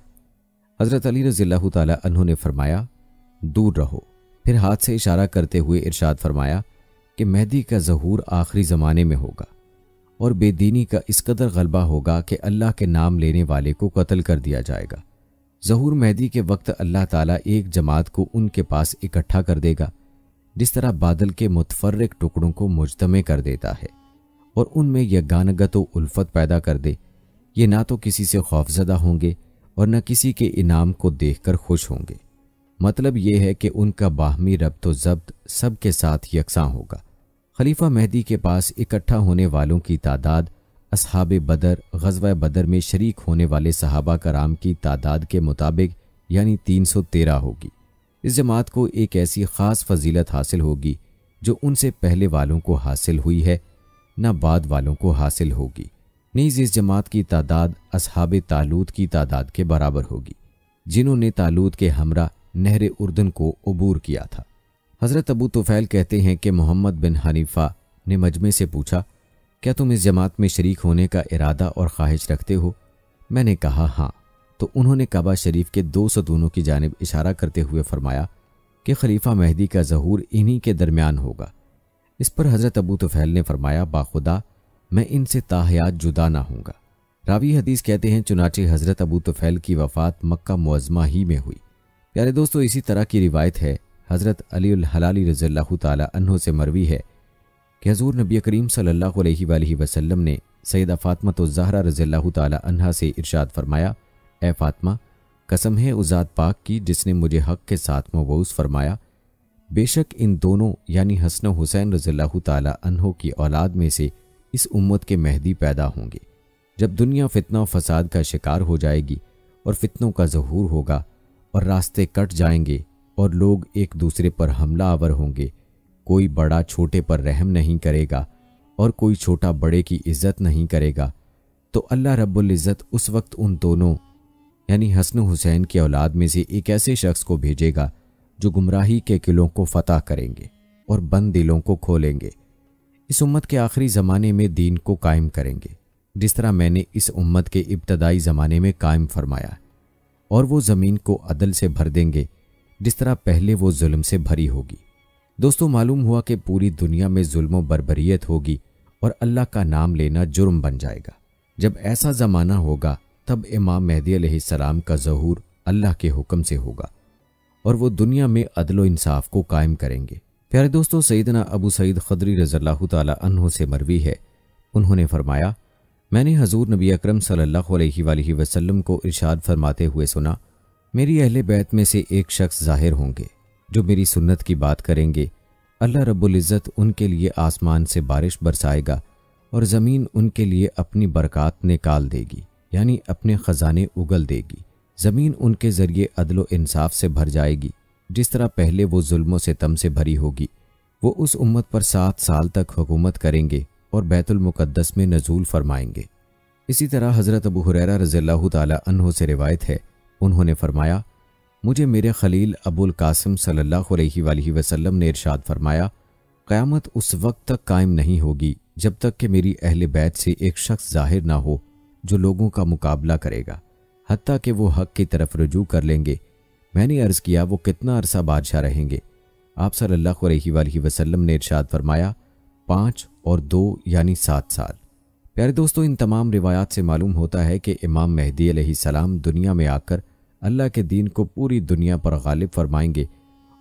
हज़रत अली रज़ियल्लाहु ताला अन्हु ने फरमाया, दूर रहो। फिर हाथ से इशारा करते हुए इरशाद फरमाया कि मेहदी का ज़हूर आखिरी ज़माने में होगा और बेदीनी का इस कदर गलबा होगा कि अल्लाह के नाम लेने वाले को कत्ल कर दिया जाएगा। ज़हूर मेहदी के वक्त अल्लाह ताला एक जमात को उनके पास इकट्ठा कर देगा, जिस तरह बादल के मुतफर्रिक टुकड़ों को मुज्तमे कर देता है और उनमें यगानगत व उल्फत पैदा कर दे। ये ना तो किसी से खौफजदा होंगे और न किसी के इनाम को देखकर खुश होंगे। मतलब ये है कि उनका बाहमी रब्त व ज़ब्त सबके साथ यकसां होगा। खलीफा मेहदी के पास इकट्ठा होने वालों की तादाद असहाबे बदर, ग़ज़वा बदर में शरीक होने वाले सहाबा कराम की तादाद के मुताबिक यानी 313 होगी। इस जमात को एक ऐसी ख़ास फजीलत हासिल होगी जो उनसे पहले वालों को हासिल हुई है, न बाद वालों को हासिल होगी। नीज़ इस जमात की तादाद असहाबे तालूत की तादाद के बराबर होगी, जिन्होंने तालूत के हमरा नहर उर्दन को अबूर किया था। हज़रत अबू तुफ़ैल कहते हैं कि मोहम्मद बिन हनीफ़ा ने मजमे से पूछा, क्या तुम इस जमात में शरीक होने का इरादा और ख्वाहिश रखते हो? मैंने कहा हाँ। तो उन्होंने काबा शरीफ के 2 सतूनों की जानिब इशारा करते हुए फरमाया कि खलीफा मेहदी का ज़हूर इन्हीं के दरमियान होगा। इस पर हज़रत अबू तुफ़ैल ने फरमाया, बाखुदा मैं इनसे ताहयात जुदा ना हूँगा। रावी हदीस कहते हैं चुनाचे हज़रत अबू तुफ़ैल की वफ़ात मक्का मुअज़्ज़मा ही में हुई। प्यारे दोस्तों, इसी तरह की रिवायत है हज़रत अली अल हलाली रज़ियल्लाहु ताला अन्हु से मरवी है कि हज़ूर नबी करीम सल्लल्लाहु अलैहि वसल्लम ने सैयदा फ़ातिमा ज़हरा रज़ियल्लाहु ताला अन्हा से इरशाद फरमाया, ए फ़ातिमा, कसम है उस ज़ात पाक की जिसने मुझे हक़ के साथ मबऊस फरमाया, बेशक इन दोनों यानी हसन व हुसैन रज़ियल्लाहु ताला अन्हो की औलाद में से इस उम्मत के मेहदी पैदा होंगे। जब दुनिया फितना व फसाद का शिकार हो जाएगी और फितनों का ज़हूर होगा और रास्ते कट जाएंगे और लोग एक दूसरे पर हमला आवर होंगे, कोई बड़ा छोटे पर रहम नहीं करेगा और कोई छोटा बड़े की इज्जत नहीं करेगा, तो अल्लाह रब्बुल इज़्ज़त उस वक्त उन दोनों यानी हसन हुसैन की औलाद में से एक ऐसे शख्स को भेजेगा जो गुमराही के किलों को फतह करेंगे और बंद दिलों को खोलेंगे। इस उम्मत के आखिरी ज़माने में दीन को कायम करेंगे, जिस तरह मैंने इस उम्मत के इब्तदाई ज़माने में कायम फरमाया, और वो ज़मीन को अदल से भर देंगे जिस तरह पहले वो जुल्म से भरी होगी। दोस्तों, मालूम हुआ कि पूरी दुनिया में जुल्म व बर्बरियत होगी और अल्लाह का नाम लेना जुर्म बन जाएगा। जब ऐसा ज़माना होगा तब इमाम मेहदी अलैहिस्सलाम का ज़हूर अल्लाह के हुक्म से होगा और वो दुनिया में अदल व इंसाफ को कायम करेंगे। प्यारे दोस्तों, सैयदना अबू सईद खदरी रज़ियल्लाहु ताला अन्हु से मरवी है, उन्होंने फरमाया, मैंने हजूर नबी अकरम सल्लल्लाहु अलैहि वसल्लम को इरशाद फरमाते हुए सुना, मेरी अहले बैत में से एक शख्स ज़ाहिर होंगे जो मेरी सुन्नत की बात करेंगे। अल्लाह रब्बुल इज़्ज़त उनके लिए आसमान से बारिश बरसाएगा और ज़मीन उनके लिए अपनी बरक़ात निकाल देगी, यानी अपने ख़जाने उगल देगी। ज़मीन उनके ज़रिए अदल व इंसाफ से भर जाएगी, जिस तरह पहले वो जुल्म व सितम से भरी होगी। वो उस उम्मत पर 7 साल तक हुकूमत करेंगे और बैतुल मुक़द्दस में नज़ूल फरमाएंगे। इसी तरह हज़रत अबू हुरैरा रज़ियल्लाहु ताला अन्हु से रिवायत है, उन्होंने फरमाया, मुझे मेरे खलील अबुल कासिम सल्लल्लाहु अलैहि वसल्लम ने इरशाद फरमाया, क़यामत उस वक्त तक कायम नहीं होगी जब तक कि मेरी अहले बैत से एक शख्स ज़ाहिर ना हो जो लोगों का मुकाबला करेगा, हत्ता कि वो हक़ की तरफ रुजू कर लेंगे। मैंने अर्ज़ किया, वो कितना अरसा बादशाह रहेंगे? आप सल्लल्लाहु अलैहि वसल्लम ने इरशाद फरमाया, 5 और 2 यानी 7 साल। प्यारे दोस्तों, इन तमाम रिवायात से मालूम होता है कि इमाम मेहदी अलैहिस्सलाम दुनिया में आकर अल्लाह के दीन को पूरी दुनिया पर गालिब फरमाएंगे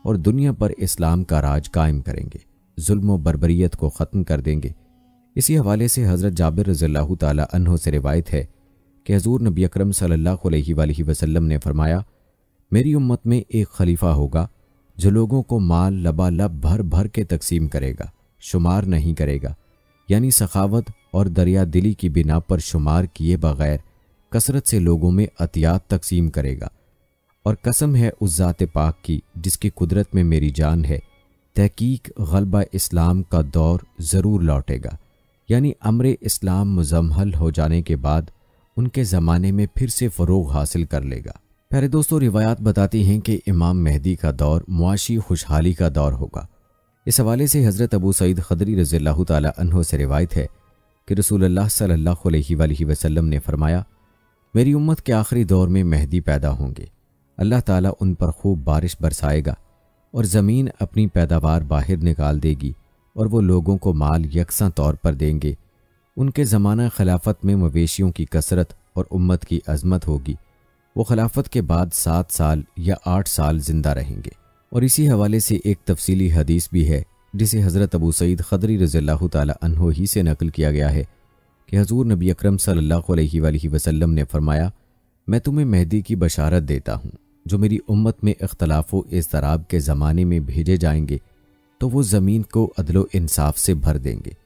और दुनिया पर इस्लाम का राज कायम करेंगे, जुल्म व बर्बरियत को ख़त्म कर देंगे। इसी हवाले से हज़रत जाबिर रज़ियल्लाहु ताला अन्हु से रिवायत है कि हज़ूर नबी अकरम सल्लल्लाहु अलैहि वसल्लम ने फरमाया, मेरी उम्मत में एक खलीफा होगा जो लोगों को माल लबालब भर भर के तकसीम करेगा, शुमार नहीं करेगा, यानी सखावत और दरिया दिली की बिना पर शुमार किए बगैर कसरत से लोगों में अतियात तकसीम करेगा। और कसम है उस ज़ात पाक की जिसकी कुदरत में मेरी जान है, तहकीक गलबा इस्लाम का दौर ज़रूर लौटेगा, यानी अमरे इस्लाम मुजम्मल हो जाने के बाद उनके ज़माने में फिर से फ़रोग़ हासिल कर लेगा। प्यारे दोस्तों, रिवायात बताती हैं कि इमाम मेहदी का दौर मुआशी खुशहाली का दौर होगा। इस हवाले से हज़रत अबू सईद खदरी रज़ियल्लाहु ताला अन्हु से रिवायत है कि रसूलुल्लाह सल्लल्लाहु अलैहि वसल्लम ने फरमाया, मेरी उम्मत के आखिरी दौर में मेहदी पैदा होंगे। अल्लाह ताला उन पर खूब बारिश बरसाएगा और ज़मीन अपनी पैदावार बाहर निकाल देगी और वो लोगों को माल यकसा तौर पर देंगे। उनके ज़माना खिलाफत में मवेशियों की कसरत और उम्मत की अजमत होगी। वो खिलाफत के बाद 7 साल या 8 साल जिंदा रहेंगे। और इसी हवाले से एक तफसीली हदीस भी है जिसे हज़रत अबू सईद खदरी रज़ियल्लाहु ताला अन्हु ही से नकल किया गया है कि हज़ूर नबी अकरम सल्लल्लाहु अलैहि वसल्लम ने फरमाया, मैं तुम्हें मेहदी की बशारत देता हूँ जो मेरी उम्मत में इख्तलाफ व इज़्तिराब के ज़माने में भेजे जाएंगे तो वो ज़मीन को अदल व इंसाफ से भर देंगे,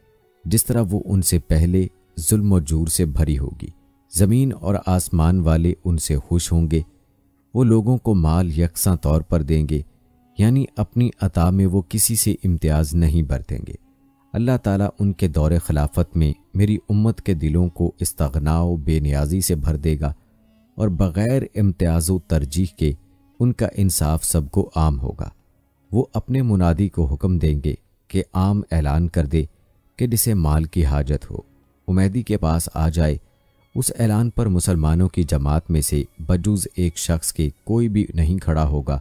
जिस तरह वो उनसे पहले जुल्म व जूर से भरी होगी। ज़मीन और आसमान वाले उनसे खुश होंगे। वो लोगों को माल यकसा तौर पर देंगे, यानी अपनी अता में वो किसी से इम्तियाज़ नहीं बरतेंगे। अल्लाह ताला उनके दौरे खिलाफत में मेरी उम्मत के दिलों को इस्तग़ना व बेनियाज़ी से भर देगा और बग़ैर इम्तियाज़ व तरजीह के उनका इंसाफ सबको आम होगा। वो अपने मुनादी को हुक्म देंगे कि आम ऐलान कर दे कि जिसे माल की हाजत हो वो मेहदी के पास आ जाए उस ऐलान पर मुसलमानों की जमात में से बजूज एक शख्स के कोई भी नहीं खड़ा होगा।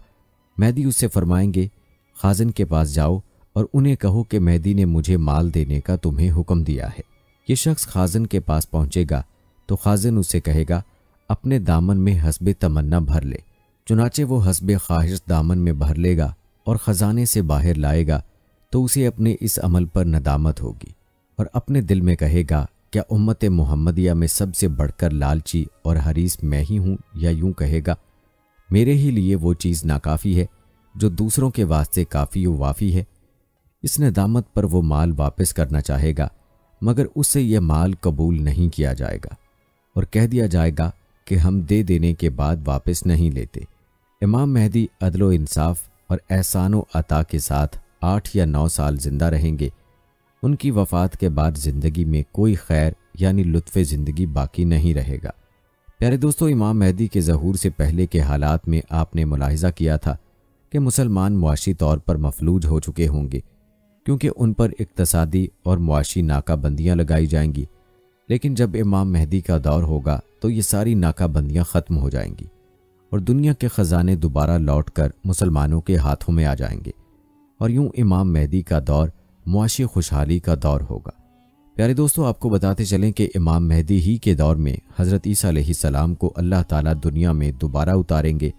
मेहदी उससे फरमाएंगे, खाजिन के पास जाओ और उन्हें कहो कि मेहदी ने मुझे माल देने का तुम्हें हुक्म दिया है। ये शख्स खाजिन के पास पहुंचेगा तो खाजिन उससे कहेगा, अपने दामन में हस्बे तमन्ना भर ले। चुनाचे वो हस्बे ख्वाहिश दामन में भर लेगा और ख़जाने से बाहर लाएगा तो उसे अपने इस अमल पर नदामत होगी और अपने दिल में कहेगा, क्या उम्मत मुहम्मदिया में सबसे बढ़कर लालची और हरीस मैं ही हूँ? या यूं कहेगा, मेरे ही लिए वो चीज़ नाकाफ़ी है जो दूसरों के वास्ते काफ़ी व वाफ़ी है। इस नदामत पर वो माल वापस करना चाहेगा, मगर उससे यह माल कबूल नहीं किया जाएगा और कह दिया जाएगा कि हम दे देने के बाद वापस नहीं लेते। इमाम मेहदी अदलो इंसाफ और एहसान व अता के साथ 8 या 9 साल जिंदा रहेंगे। उनकी वफ़ात के बाद ज़िंदगी में कोई खैर यानी लुत्फ़े ज़िंदगी बाकी नहीं रहेगा। प्यारे दोस्तों, इमाम मेहदी के ज़हूर से पहले के हालात में आपने मुलाहिज़ा किया था कि मुसलमान मुआशी तौर पर मफलूज हो चुके होंगे, क्योंकि उन पर इक़्तिसादी और मुआशी नाकाबंदियाँ लगाई जाएंगी। लेकिन जब इमाम मेहदी का दौर होगा तो ये सारी नाकाबंदियाँ ख़त्म हो जाएंगी और दुनिया के ख़जाने दोबारा लौट कर मुसलमानों के हाथों में आ जाएंगे और यूं इमाम मेहदी का दौर मुआशी खुशहाली का दौर होगा। प्यारे दोस्तों, आपको बताते चलें कि इमाम मेहदी ही के दौर में हज़रत ईसा अलैहिस्सलाम को अल्लाह ताला दुनिया में दोबारा उतारेंगे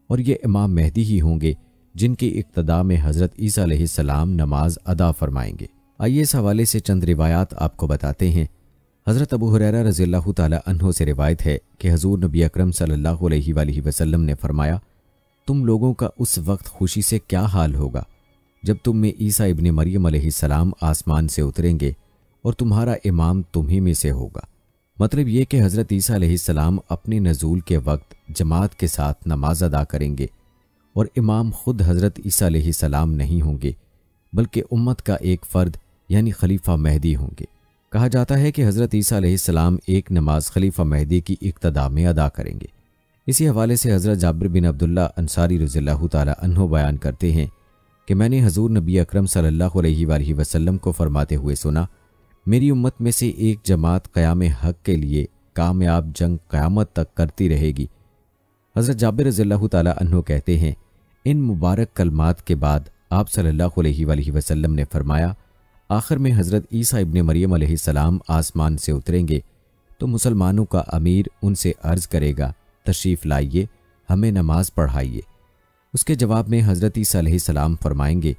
और ये इमाम मेहदी ही होंगे जिनकी इक्तदा में हज़रत ईसा अलैहिस्सलाम नमाज अदा फरमाएंगे। आइए इस हवाले से चंद रिवायात आपको बताते हैं। हज़रत अबू हुरैरा रज़ियल्लाहु ताला अन्हो से रिवायत है कि हज़ूर नबी अकरम सल्लल्लाहु अलैहि वसल्लम ने फरमाया, तुम लोगों का उस वक्त खुशी से क्या हाल होगा जब तुम में ईसा इब्ने मरियम अलैहिस्सलाम आसमान से उतरेंगे और तुम्हारा इमाम तुम्ही में से होगा। मतलब ये कि हज़रत ईसा अलैहिस्सलाम अपने नज़ूल के वक्त जमात के साथ नमाज अदा करेंगे और इमाम खुद हज़रत ईसा अलैहिस्सलाम नहीं होंगे, बल्कि उम्मत का एक फ़र्द यानी खलीफा मेहदी होंगे। कहा जाता है कि हज़रत ईसा अलैहिस्सलाम एक नमाज खलीफा मेहदी की इक्तदा में अदा करेंगे। इसी हवाले से हज़रत जाबिर बिन अब्दुल्ला अंसारी रज़ियल्लाहु ताला अन्हु बयान करते हैं कि मैंने हज़ूर नबी अकरम सल्लल्लाहु अलैहि वसल्लम को फरमाते हुए सुना, मेरी उम्मत में से एक जमात क़याम हक़ के लिए कामयाब जंग क़यामत तक करती रहेगी। हज़रत जाबिर रज़ियल्लाहु ताला अन्हु कहते हैं, इन मुबारक कलमात के बाद आप सल्लल्लाहु अलैहि वसल्लम ने फरमाया, आखिर में हज़रत ईसा इब्ने मरियम अलैहिस्सलाम आसमान से उतरेंगे तो मुसलमानों का अमीर उनसे अर्ज़ करेगा, तशरीफ़ लाइए, हमें नमाज पढ़ाइए। उसके जवाब में हज़रत ईसा अलैहिस्सलाम फरमाएंगे,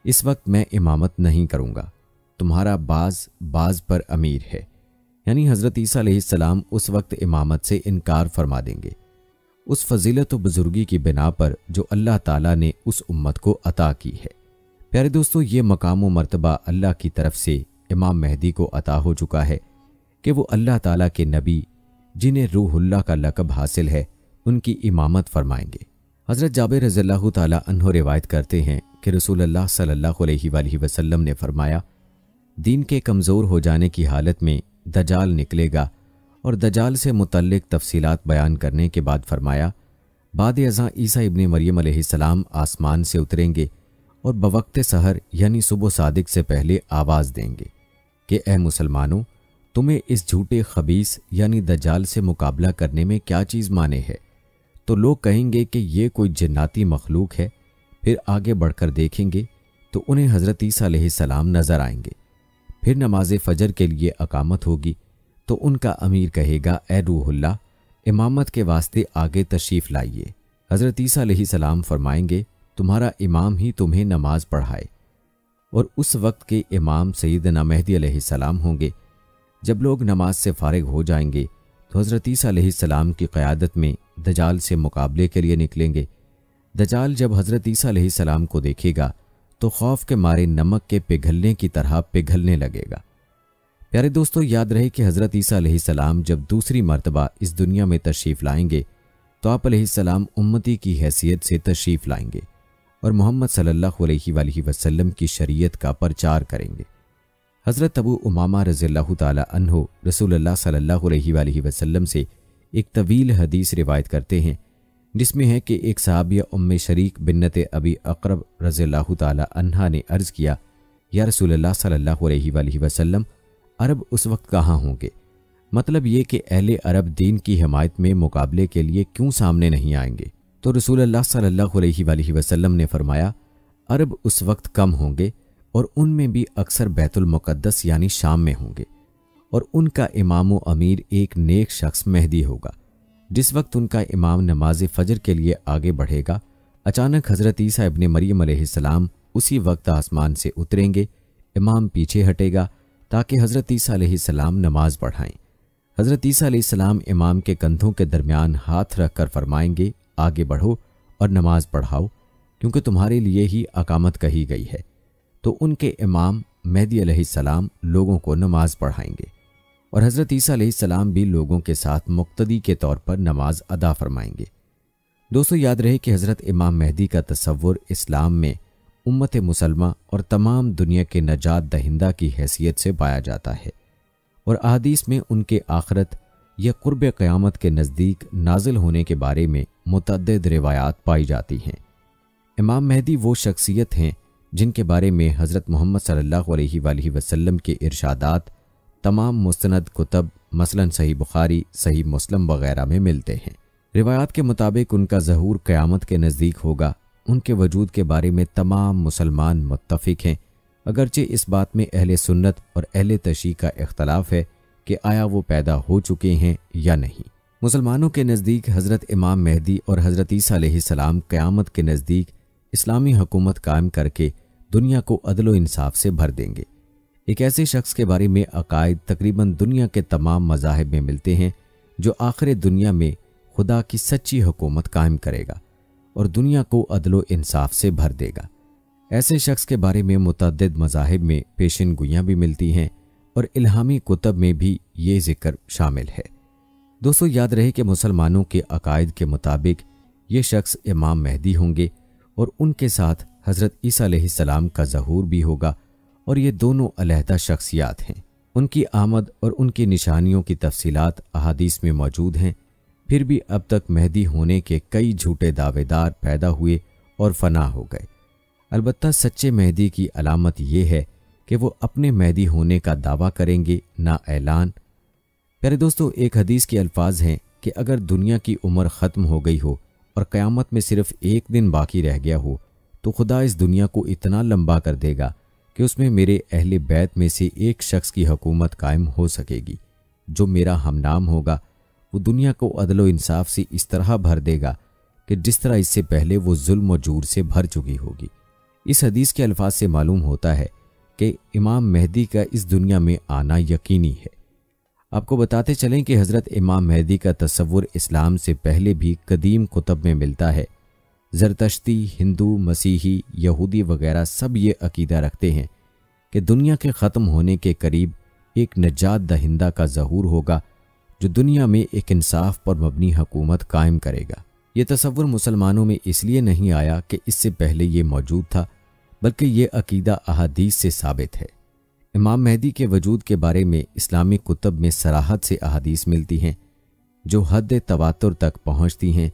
इस वक्त मैं इमामत नहीं करूँगा, तुम्हारा बाज पर अमीर है। यानी हज़रत ईसा अलैहिस्सलाम उस वक्त इमामत से इनकार फरमा देंगे, उस फजीलत व बुजुर्गी की बिना पर जो अल्लाह ताला ने उस उम्मत को अता की है। प्यारे दोस्तों, ये मकाम व मर्तबा अल्लाह की तरफ से इमाम मेहदी को अता हो चुका है कि वो अल्लाह ताला के नबी जिन्हें रूहुल्लाह का लक़ब हासिल है उनकी इमामत फरमाएंगे। हज़रत जाबिर रज़ियल्लाहु ताला अन्हु रिवायत करते हैं कि रसूलुल्लाह सल्लल्लाहु अलैहि वसल्लम ने फरमाया, दीन के कमज़ोर हो जाने की हालत में दजाल निकलेगा और दजाल से मुतल्लिक तफसीलात बयान करने के बाद फरमाया, बाद अज़ां ईसा इब्ने मरियम अलैहिस्सलाम आसमान से उतरेंगे और बवक्त सहर यानी सुबह सादिक से पहले आवाज़ देंगे कि ए मुसलमानों, तुम्हें इस झूठे खबीस यानी दजाल से मुकाबला करने में क्या चीज़ माने है। तो लोग कहेंगे कि ये कोई जन्नाती मखलूक है। फिर आगे बढ़कर देखेंगे तो उन्हें हज़रत ईसा अलैहिस्सलाम नज़र आएंगे। फिर नमाज फ़जर के लिए अकामत होगी तो उनका अमीर कहेगा, ए रूहुल्लाह, इमामत के वास्ते आगे तशरीफ़ लाइए। हज़रत ईसा अलैहिस्सलाम फरमाएंगे, तुम्हारा इमाम ही तुम्हें नमाज पढ़ाए। और उस वक्त के इमाम सैयदना मेहदी अलैहिस्सलाम होंगे। जब लोग नमाज से फारिग हो जाएंगे तो हज़रत ईसा अलैहिस्सलाम की क़यादत में दजाल से मुकाबले के लिए निकलेंगे। दजाल जब हज़रत ईसा अलैहिस्सलाम को देखेगा तो खौफ के मारे नमक के पिघलने की तरह पिघलने लगेगा। प्यारे दोस्तों, याद रहे कि हज़रत ईसा अलैहिस्सलाम जब दूसरी मर्तबा इस दुनिया में तशरीफ़ लाएंगे तो आप अलैहिस्सलाम उम्मती की हैसियत से तशरीफ़ लाएंगे और मोहम्मद सल्लल्लाहु अलैहि वसल्लम की शरीयत का प्रचार करेंगे। हज़रत अबू उमामा रज़ियल्लाहु ताला अन्हु रसूलुल्लाह सल्लल्लाहु अलैहि वसल्लम से एक तवील हदीस रिवायत करते हैं, जिसमें है कि एक सहाबिया उम्मे शरीक बिन्नत अबी अक़रब रज़ियल्लाहु ताला अन्हा ने अर्ज़ किया, या रसूलुल्लाह सल्लल्लाहु अलैहि वसल्लम, अरब उस वक्त कहाँ होंगे? मतलब ये कि अहले अरब दीन की हिमायत में मुकाबले के लिए क्यों सामने नहीं आएंगे। तो रसूल अल्लाह सल्लल्लाहु अलैहि वसल्लम ने फरमाया, अरब उस वक्त कम होंगे और उनमें भी अक्सर बैतुल मुक़द्दस यानी शाम में होंगे, और उनका इमाम व अमीर एक नेक शख्स मेहदी होगा। जिस वक्त उनका इमाम नमाज फजर के लिए आगे बढ़ेगा, अचानक हज़रत ईसा इब्ने मरियम अलैहिस्सलाम उसी वक्त आसमान से उतरेंगे। इमाम पीछे हटेगा ताकि हज़रत ईसा अलैहिस्सलाम नमाज पढ़ाएं। हज़रत ईसा अलैहिस्सलाम इमाम के कंधों के दरमियान हाथ रखकर फरमाएंगे, आगे बढ़ो और नमाज पढ़ाओ, क्योंकि तुम्हारे लिए ही अकामत कही गई है। तो उनके इमाम मेहदी अलैहिस्सलाम लोगों को नमाज पढ़ाएंगे और हज़रत ईसा अलैहिस्सलाम भी लोगों के साथ मुक्तदी के तौर पर नमाज अदा फरमाएंगे। दोस्तों, याद रहे कि हज़रत इमाम मेहदी का तसव्वुर इस्लाम में उम्मत मुसलमा और तमाम दुनिया के नजात दहिंदा की हैसियत से पाया जाता है, और अहादीस में उनके आखिरत या कुर्ब क़यामत के नज़दीक नाजिल होने के बारे में मुतअद्दिद रिवायात पाई जाती हैं। इमाम मेहदी वो शख्सियत हैं जिनके बारे में हज़रत मोहम्मद सल्लल्लाहु अलैहि वसल्लम के इरशादात तमाम मुस्तनद कुतब मसलन सही बुखारी, सही मुस्लिम वगैरह में मिलते हैं। रिवायात के मुताबिक उनका ज़हूर क़यामत के नज़दीक होगा। उनके वजूद के बारे में तमाम मुसलमान मुत्तफ़िक हैं, अगरचे इस बात में अहले सुन्नत और अहले तशरीह का इख्तलाफ है कि आया वो पैदा हो चुके हैं या नहीं। मुसलमानों के नज़दीक हज़रत इमाम मेहदी और हज़रत ईसा अलैहिस्सलाम क़यामत के नज़दीक इस्लामी हुकूमत कायम करके दुनिया को अदल इंसाफ से भर देंगे। एक ऐसे शख्स के बारे में अकायद तकरीबन दुनिया के तमाम मज़ाहिब में मिलते हैं जो आखिर दुनिया में खुदा की सच्ची हुकूमत कायम करेगा और दुनिया को अदल इंसाफ से भर देगा। ऐसे शख्स के बारे में मुतअद्दिद मज़ाहिब में पेशिन गोइयाँ भी मिलती हैं और इल्हामी कुतब में भी ये जिक्र शामिल है। दोस्तों, याद रहे कि मुसलमानों के अकायद के मुताबिक ये शख्स इमाम मेहदी होंगे और उनके साथ हज़रत ईसा अलैहिस्सलाम का ज़हूर भी होगा, और ये दोनों अलहदा शख्सियात हैं। उनकी आमद और उनकी निशानियों की तफसीलात अहादीस में मौजूद हैं। फिर भी अब तक मेहदी होने के कई झूठे दावेदार पैदा हुए और फना हो गए। अलबत्ता सच्चे मेहदी की अलामत यह है कि वो अपने मेहदी होने का दावा करेंगे, ना ऐलान। प्यारे दोस्तों, एक हदीस के अल्फाज हैं कि अगर दुनिया की उम्र ख़त्म हो गई हो और क़यामत में सिर्फ एक दिन बाकी रह गया हो, तो खुदा इस दुनिया को इतना लंबा कर देगा कि उसमें मेरे अहले बैत में से एक शख्स की हुकूमत कायम हो सकेगी। जो मेरा हमनाम होगा वो दुनिया को अदलो इंसाफ से इस तरह भर देगा कि जिस तरह इससे पहले वो जुल्म और जूर से भर चुकी होगी। इस हदीस के अल्फाज से मालूम होता है कि इमाम मेहदी का इस दुनिया में आना यकीनी है। आपको बताते चलें कि हज़रत इमाम मेहदी का तसव्वुर इस्लाम से पहले भी कदीम कुतब में मिलता है। ज़रतश्ती, हिंदू, मसीही, यहूदी वगैरह सब ये अकीदा रखते हैं कि दुनिया के ख़त्म होने के करीब एक नजात दहिंदा का ज़हूर होगा जो दुनिया में एक इंसाफ पर मबनी हुकूमत कायम करेगा। ये तसव्वुर मुसलमानों में इसलिए नहीं आया कि इससे पहले ये मौजूद था, बल्कि ये अकीदा अहादीस से साबित है। इमाम मेहदी के वजूद के बारे में इस्लामी कुतब में सराहत से अहादीस मिलती हैं जो हद तवातुर तक पहुँचती हैं,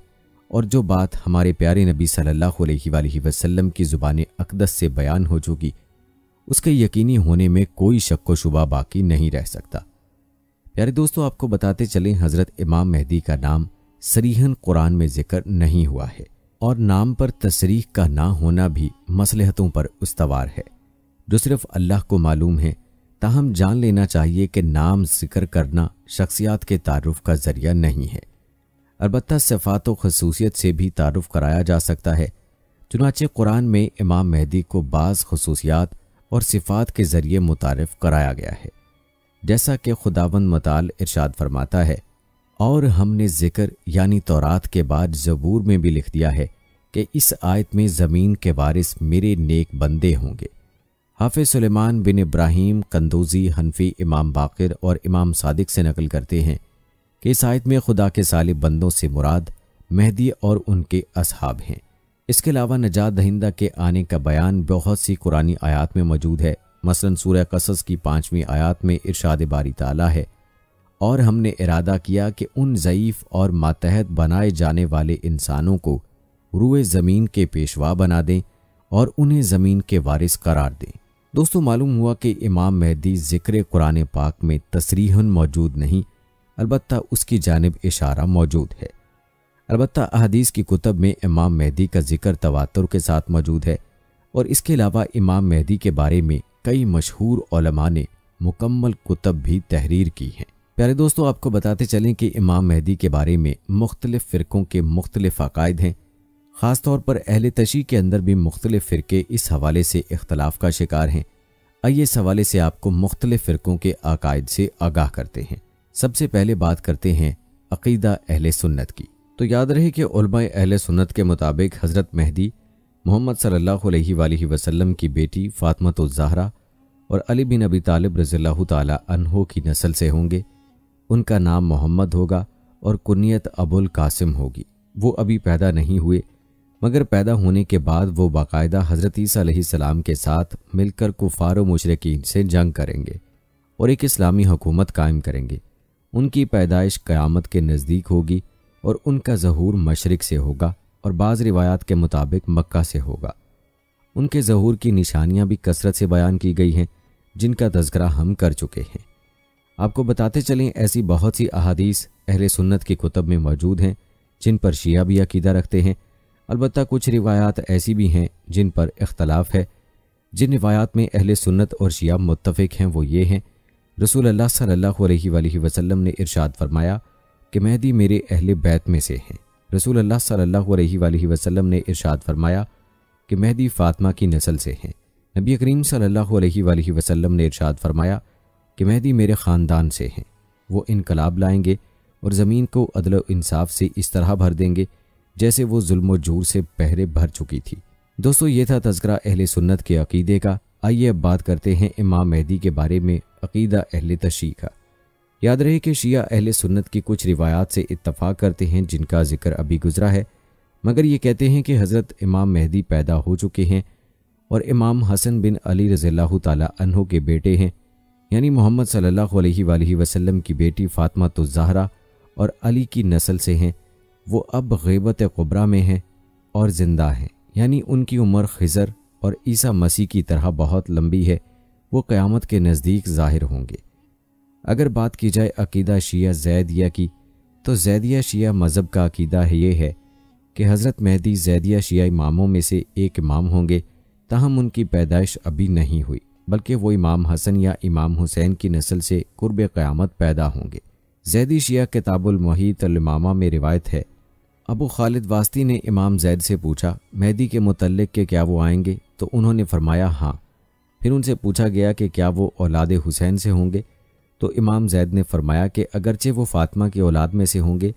और जो बात हमारे प्यारे नबी सल्लल्लाहु अलैहि वसल्लम की ज़ुबान अक़दस से बयान हो चुकी, उसके यकीनी होने में कोई शक व शुबा बाकी नहीं रह सकता। प्यारे दोस्तों, आपको बताते चलें हज़रत इमाम मेहदी का नाम सरीहन कुरान में जिक्र नहीं हुआ है, और नाम पर तसरीह का ना होना भी मसलहतों पर उस्तवार है जो सिर्फ अल्लाह को मालूम है। ताहम जान लेना चाहिए कि नाम जिक्र करना शख्सियात के तारुफ का ज़रिया नहीं है। अलबत्ता सिफ़ात व खसूसियत से भी तारुफ कराया जा सकता है। चुनाचे कुरान में इमाम मेहदी को बाज़ खसूसियात और सिफ़ात के ज़रिए मुतारिफ कराया गया है, जैसा कि खुदावंद मताल इरशाद फरमाता है, और हमने ज़िक्र यानी तौरात के बाद ज़बूर में भी लिख दिया है कि इस आयत में ज़मीन के वारिस मेरे नेक बंदे होंगे। हाफिज़ सुलेमान बिन इब्राहीम कंदूजी, हनफी, इमाम बाक़िर और इमाम सादिक से नकल करते हैं कि इस आयत में खुदा के सालिब बंदों से मुराद मेहदी और उनके असहाब हैं। इसके अलावा नजात दहिंदा के आने का बयान बहुत सी कुरानी आयात में मौजूद है। मसलन सूरह कसस की 5वीं आयत में इरशाद बारी ताला है, और हमने इरादा किया कि उन ज़ईफ़ और मातहत बनाए जाने वाले इंसानों को रूए ज़मीन के पेशवा बना दें और उन्हें ज़मीन के वारिस करार दें। दोस्तों, मालूम हुआ कि इमाम मेहदी ज़िक्र कुरान पाक में तसरीहन मौजूद नहीं, अलबत्ता उसकी जानिब इशारा मौजूद है। अलबत्ता अहदीस की कुतब में इमाम मेहदी का जिक्र तवातुर के साथ मौजूद है और इसके अलावा इमाम मेहदी के बारे में कई मशहूर उलमा ने मुकम्मल कुतब भी तहरीर की हैं। प्यारे दोस्तों, आपको बताते चलें कि इमाम मेहदी के बारे में मुख्तलिफ फ़िरक़ों के मुख्तलिफ अकायद हैं। ख़ास तौर पर अहले तशी के अंदर भी मुख्तलिफ फ़िरक़े इस हवाले से इख्तलाफ का शिकार हैं। आइए इस हवाले से आपको मुख्तलिफ फ़िरक़ों के अकायद से आगाह करते हैं। सबसे पहले बात करते हैं अक़ीदा अहले सुन्नत की। तो याद रहे कि उलमाए अहले सुन्नत के मुताबिक हज़रत मेहदी मोहम्मद सल्लल्लाहु अलैहि वसल्लम की बेटी फ़ातिमतुज़ ज़हरा और अली बिन अबी तालिब रज़ियल्लाहु ताला अन्हो की नस्ल से होंगे। उनका नाम मोहम्मद होगा और कुनियत अबुल कासिम होगी। वो अभी पैदा नहीं हुए, मगर पैदा होने के बाद वो बाकायदा हज़रत ईसा अलैहिस्सलाम के साथ मिलकर कुफ़ार व मुशरिकीन से जंग करेंगे और एक इस्लामी हुकूमत कायम करेंगे। उनकी पैदाइश क़यामत के नज़दीक होगी और उनका ज़हूर मशरिक़ से होगा और बाज़ रिवायात के मुताबिक मक्का से होगा। उनके ज़हूर की निशानियां भी कसरत से बयान की गई हैं, जिनका तज़किरा हम कर चुके हैं। आपको बताते चलें, ऐसी बहुत सी अहादीस अहले सुन्नत की कुतब में मौजूद हैं जिन पर शिया भी अकीदा रखते हैं। अलबत्ता कुछ रिवायात ऐसी भी हैं जिन पर इख्तलाफ है। जिन रिवायात में अहले सुन्नत और शिया मुत्तफ़िक हैं वो ये हैं। रसूल अल्लाह सल्लल्लाहु अलैहि वसल्लम ने इरशाद फरमाया कि मेहदी मेरे अहले बैत में से हैं। रसूल अल्लाह सल्लल्लाहु अलैहि वसल्लम ने इरशाद फरमाया कि मेहदी फ़ातिमा की नस्ल से हैं। नबी करीम सल्लल्लाहु अलैहि वसल्लम ने इरशाद फरमाया कि मेहदी मेरे ख़ानदान से हैं। वो इनकलाब लाएंगे और ज़मीन को अदल व इंसाफ से इस तरह भर देंगे जैसे वो जुल्म व जूर से पहले भर चुकी थी। दोस्तों, ये था तज़किरा अहले सुन्नत के अक़ीदे का। आइए अब बात करते हैं इमाम मेहदी के बारे में अक़ीदा अहले तशी का। याद रहे कि शिया अहले सुन्नत की कुछ रिवायात से इत्तफ़ाक़ करते हैं जिनका जिक्र अभी गुजरा है, मगर ये कहते हैं कि हज़रत इमाम मेहदी पैदा हो चुके हैं और इमाम हसन बिन अली रज़ियल्लाहु ताला अन्हु के बेटे हैं, यानी मोहम्मद सल्लल्लाहु अलैहि वसल्लम की बेटी फ़ातिमतुज़ ज़हरा और अली की नस्ल से हैं। वो अब ग़ीबत कुबरा में हैं और ज़िंदा हैं, यानी उनकी उम्र ख़िज़र और ईसा मसीह की तरह बहुत लंबी है। वो क़यामत के नज़दीक ज़ाहिर होंगे। अगर बात की जाए अक़ीदा शिया ज़ैदिया की, तो ज़ैदिया शिया मज़हब का अक़ीदा ये है कि हज़रत मेहदी ज़ैदिया शिया इमामों में से एक इमाम होंगे। ताहम उनकी पैदाइश अभी नहीं हुई, बल्कि वो इमाम हसन या इमाम हुसैन की नस्ल से कुर्ब क़यामत पैदा होंगे। ज़ैदी शिया किताबुल मुहीत अल इमामा में रिवायत है, अबू खालिद वास्ती ने इमाम ज़ैद से पूछा मेहदी के मुतल्लिक़ के क्या वो आएंगे, तो उन्होंने फरमाया हाँ। फिर उनसे पूछा गया कि क्या वो औलाद हुसैन से होंगे, तो इमाम ज़ैद ने फरमाया कि अगरचे वो फ़ातिमा की औलाद में से होंगे,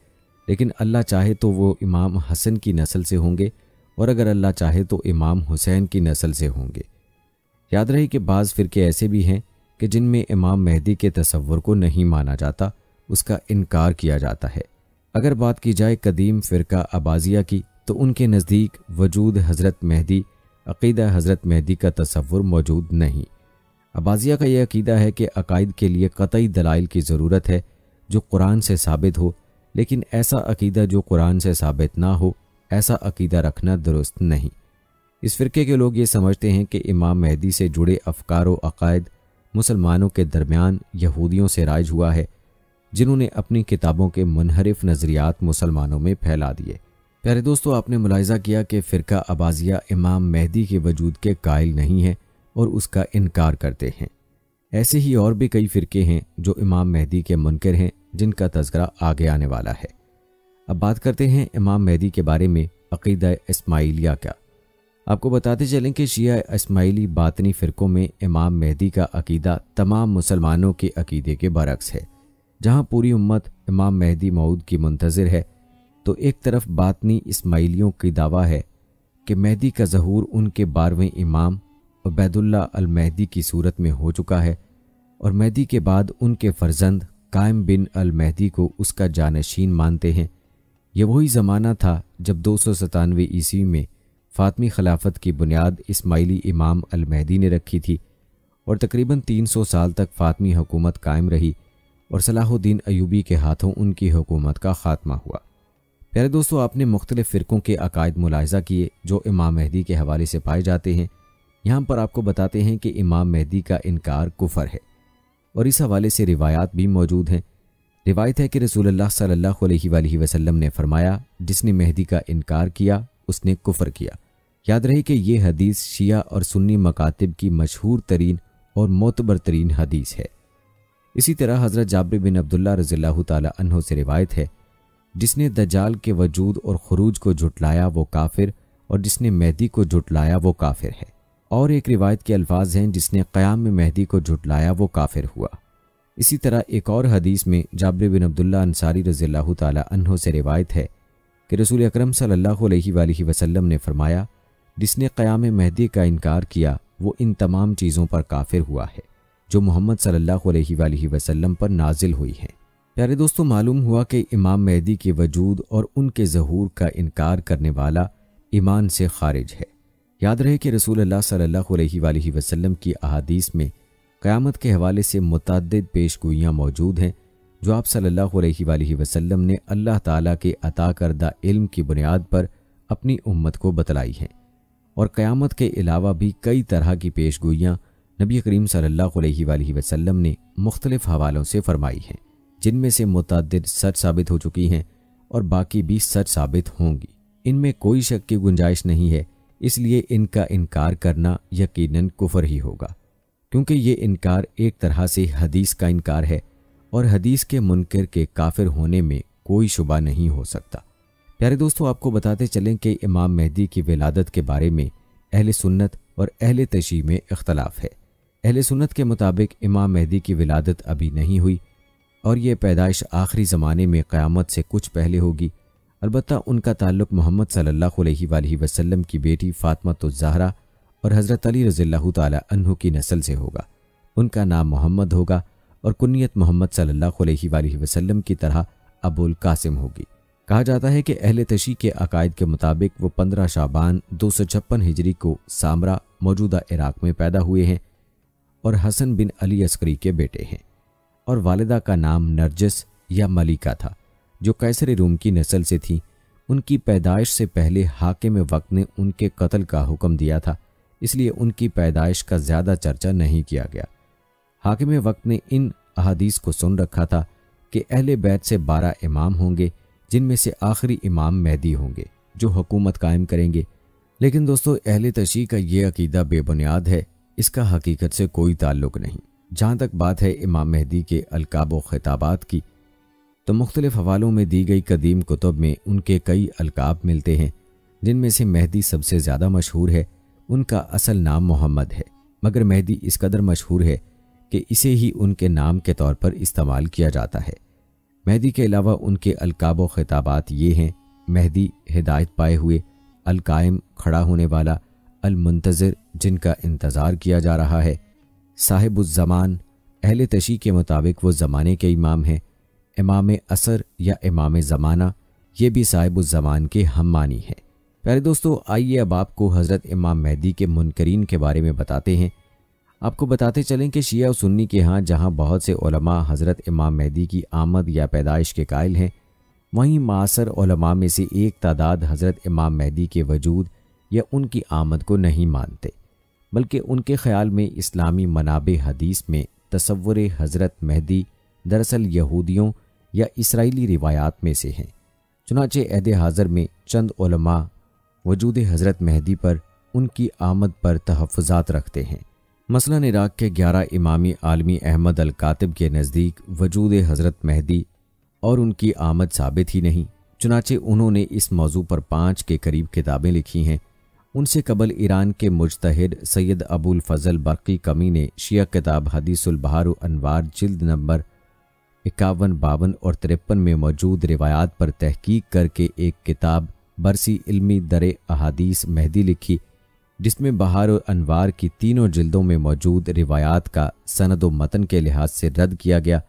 लेकिन अल्लाह चाहे तो वो इमाम हसन की नस्ल से होंगे और अगर अल्लाह चाहे तो इमाम हुसैन की नस्ल से होंगे। याद रहे कि बाज़ फ़िरके ऐसे भी हैं कि जिनमें इमाम मेहदी के तसव्वुर को नहीं माना जाता, उसका इनकार किया जाता है। अगर बात की जाए कदीम फ़िरका अबाजिया की, तो उनके नज़दीक वजूद हज़रत मेहदी, अक़ीदा हज़रत मेहदी का तसव्वुर मौजूद नहीं। अबाजिया का यह अक़ीदा है कि अकायद के लिए क़तई दलाइल की ज़रूरत है जो कुरान से साबित हो, लेकिन ऐसा अक़ीदा जो कुरान से साबित ना हो, ऐसा अक़ीदा रखना दुरुस्त नहीं। इस फ़िरके के लोग ये समझते हैं कि इमाम मेहदी से जुड़े अफ़कार व अक़ायद मुसलमानों के दरमियान यहूदियों से राइज हुआ है, जिन्होंने अपनी किताबों के मुनहरिफ नज़रियात मुसलमानों में फैला दिए। प्यारे दोस्तों, आपने मुलाहिज़ा किया कि फ़िरका अबाजिया इमाम मेहदी के वजूद के कायल नहीं है और उसका इनकार करते हैं। ऐसे ही और भी कई फ़िरके हैं जो इमाम मेहदी के मुनकर हैं, जिनका तज़किरा आगे आने वाला है। अब बात करते हैं इमाम मेहदी के बारे में अक़ीदा इस्माइलिया का। आपको बताते चलें कि शिया इस्माइली बातनी फ़िरकों में इमाम मेहदी का अक़ीदा तमाम मुसलमानों के अक़ीदे के बरक्स है। जहाँ पूरी उम्मत इमाम मेहदी मऊद की मुंतज़िर है, तो एक तरफ बातनी इस्माइलियों की दावा है कि मेहदी का ज़हूर उनके 12वें इमाम उबैदुल्लाह अल मेहदी की सूरत में हो चुका है और मेहदी के बाद उनके फ़र्जंद कायम बिन अल मेहदी को उसका जानशीन मानते हैं। यह वही ज़माना था जब 297 ईस्वी में फ़ातिमी खिलाफत की बुनियाद इस्माइली इमाम अल मेहदी ने रखी थी और तकरीबन 300 साल तक फ़ातिमी हुकूमत कायम रही और सलाहुद्दीन अयूबी के हाथों उनकी हुकूमत का ख़ात्मा हुआ। प्यारे दोस्तों, आपने मुख्तलिफ़ फ़िरकों के अकायद मुलाहिज़ा किए जो इमाम मेहदी के हवाले से पाए जाते हैं। यहाँ पर आपको बताते हैं कि इमाम मेहदी का इनकार कुफ़र है और इस हवाले से रिवायात भी मौजूद हैं। रिवायत है कि रसूलुल्लाह सल्लल्लाहु अलैहि वसल्लम ने फरमाया, जिसने मेहदी का इनकार किया उसने कुफ्र किया। याद रहे कि यह हदीस शिया और सुन्नी मकातिब की मशहूर तरीन और मोतबर तरीन हदीस है। इसी तरह हज़रत जाबिर बिन अब्दुल्लाह रज़ियल्लाहु ताला अन्हु से रिवायत है, जिसने दज्जाल के वजूद और खुरूज को झुटलाया वो काफिर, और जिसने मेहदी को झुटलाया वो काफिर है। और एक रिवायत के अल्फाज हैं, जिसने क़याम में मेहदी को झुटलाया वो काफिर हुआ। इसी तरह एक और हदीस में जाबिर बिन अब्दुल्लाह अंसारी रज़ियल्लाहु ताला अन्हु से रिवायत है कि रसूल अकरम सल्लल्लाहु अलैहि वसल्लम ने फरमाया, जिसने क़याम मेहदी का इनकार किया वो इन तमाम चीज़ों पर काफिर हुआ है जो मोहम्मद सल्लल्लाहु अलैहि वसल्लम पर नाजिल हुई हैं। प्यारे दोस्तों, मालूम हुआ कि इमाम मेहदी के वजूद और उनके ज़हूर का इनकार करने वाला ईमान से खारिज है। याद रहे कि रसूलुल्लाह सल्लल्लाहु अलैहि वसल्लम की अहादीस में क़यामत के हवाले से मुतअद्दिद पेशगोइयाँ मौजूद हैं, जो आप सल्लल्लाहु अलैहि वसल्लम ने अल्लाह ताला के अता करदा इल्म की बुनियाद पर अपनी उम्मत को बतलाई हैं। और क़यामत के अलावा भी कई तरह की पेशगोइयाँ नबी करीम सल्लल्लाहु अलैहि वसल्लम ने मुख्तलिफ हवालों से फरमाई हैं, जिनमें से मुतअद्दिद सच साबित हो चुकी हैं और बाकी भी सच साबित होंगी। इनमें कोई शक की गुंजाइश नहीं है, इसलिए इनका इनकार करना यकीनन कुफ्र ही होगा, क्योंकि ये इनकार एक तरह से हदीस का इनकार है और हदीस के मुनकर के काफिर होने में कोई शुबा नहीं हो सकता। प्यारे दोस्तों, आपको बताते चलें कि इमाम मेहदी की विलादत के बारे में अहले सुन्नत और अहले तशय्युअ में इख्तलाफ है। अहले सुन्नत के मुताबिक इमाम मेहदी की विलादत अभी नहीं हुई और ये पैदाइश आखिरी ज़माने में क़यामत से कुछ पहले होगी। अलबत्ता उनका ताल्लुक़ मोहम्मद सल्लल्लाहु अलैहि वसल्लम की बेटी फातिमातुज़ ज़हरा और हज़रत अली रज़ियल्लाहु ताला अन्हु की नस्ल से होगा। उनका नाम मोहम्मद होगा और कुन्नियत मोहम्मद सल्लल्लाहु अलैहि वसल्लम की तरह अबुल कासिम होगी। कहा जाता है कि अहले तशी के अकायद के मुताबिक वो 15 शाबान 256 हिजरी को सामरा मौजूदा इराक़ में पैदा हुए हैं और हसन बिन अली अस्करी के बेटे हैं, और वालिदा का नाम नरजिस या मलिका था, जो कैसर रूम की नस्ल से थी। उनकी पैदाइश से पहले हाकिम वक्त ने उनके कत्ल का हुक्म दिया था, इसलिए उनकी पैदाइश का ज़्यादा चर्चा नहीं किया गया। हाकिम वक्त ने इन अहादीस को सुन रखा था कि अहले बैत से 12 इमाम होंगे, जिनमें से आखिरी इमाम मेहदी होंगे जो हुकूमत कायम करेंगे। लेकिन दोस्तों, अहले तशी का ये अकीदा बेबुनियाद है, इसका हकीकत से कोई ताल्लुक़ नहीं। जहाँ तक बात है इमाम मेहदी के अलकाब व खिताबात की, तो मुख्तलिफ हवालों में दी गई कदीम कुतुब में उनके कई अलकाब मिलते हैं, जिनमें से मेहदी सबसे ज़्यादा मशहूर है। उनका असल नाम मोहम्मद है, मगर मेहदी इस कदर मशहूर है कि इसे ही उनके नाम के तौर पर इस्तेमाल किया जाता है। मेहदी के अलावा उनके अलकाब व खिताबात ये हैं: मेहदी हिदायत पाए हुए, अल-कायम खड़ा होने वाला, अल-मुंतज़िर जिनका इंतज़ार किया जा रहा है, साहिबुज़्ज़मान अहले तशी के मुताबिक वो ज़माने के इमाम हैं, इमाम असर या इमाम ज़माना ये भी साहिबुज़्ज़मान के हम मानी है। प्यारे दोस्तों, आइए अब आपको हज़रत इमाम मेहदी के मुनकरीन के बारे में बताते हैं। आपको बताते चलें कि शिया और सुन्नी के यहाँ जहाँ बहुत से उलमा हज़रत इमाम मेहदी की आमद या पैदाइश के कायल हैं, वहीं मासर उलमा में से एक तादाद हज़रत इमाम मेहदी के वजूद या उनकी आमद को नहीं मानते, बल्कि उनके ख़्याल में इस्लामी मनाबे हदीस में तसव्वुर हज़रत मेहदी दरअसल यहूदियों या इसराइली रिवायात में से हैं। चुनांचे अहद हाज़र में चंद उलमा वजूद हज़रत मेहदी पर उनकी आमद पर तहफ़्फ़ुज़ात रखते हैं। मसलन इराक़ के 11 इमामी आलमी अहमद अल-कातिब के नज़दीक वजूद हज़रत मेहदी और उनकी आमद साबित ही नहीं। चुनांचे उन्होंने इस मौजू पर 5 के करीब किताबें लिखी हैं। उनसे कबल ईरान के मुज्तहिद सैयद अबुल फ़ज़ल बरक़ी कमी ने शिया किताब हदीसुल बहार अनवार जिल्द नंबर 51, 52 और 53 में मौजूद रिवायात पर तहकीक करके एक किताब बरसी इल्मी दरे अहादीस मेहदी लिखी, जिसमें बहार अनवार की तीनों जिल्दों में मौजूद रिवायात का सनद व मतन के लिहाज से रद्द किया गया।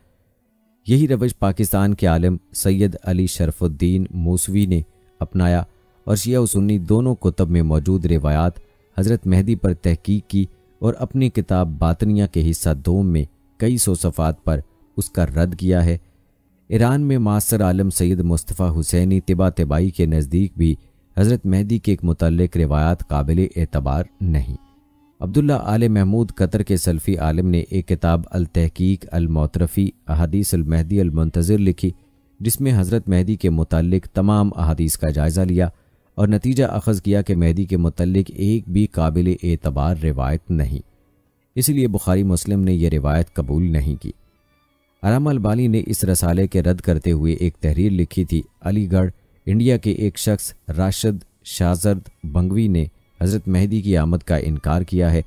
यही रवश पाकिस्तान के आलिम सैयद अली शरफुद्दीन मूसवी ने अपनाया और शिया व सुन्नी दोनों कुतब में मौजूद रिवायात हज़रत मेहदी पर तहकीक की और अपनी किताब बातनिया के हिस्सा 2 में कई सौ सफ़ात पर उसका रद्द किया है। ईरान में मासर आलम सैयद मुस्तफ़ा हुसैनी तिबाई के नज़दीक भी हज़रत मेहदी के एक मुतल्लिक़ रिवायात काबिल एतबार नहीं, अब्दुल्ला आले महमूद कतर के सल्फ़ी आलिम ने एक किताब अल तहकीक अल मोतरफ़ी अहादीस अल महदी अल मुंतज़िर लिखी, जिसमें हज़रत महदी के मुताल्लिक़ तमाम अहादीस का जायज़ा लिया और नतीजा अख़ज़ किया कि महदी के मुताल्लिक़ एक भी काबिल एतबार रिवायत नहीं, इसलिए बुखारी मुस्लिम ने यह रिवायत कबूल नहीं की। अलामा अलबानी ने इस रसाले के रद्द करते हुए एक तहरीर लिखी थी। अलीगढ़ इंडिया के एक शख्स राशिद शाहजर्द बंगवी ने हज़रत महदी की आमद का इनकार किया है।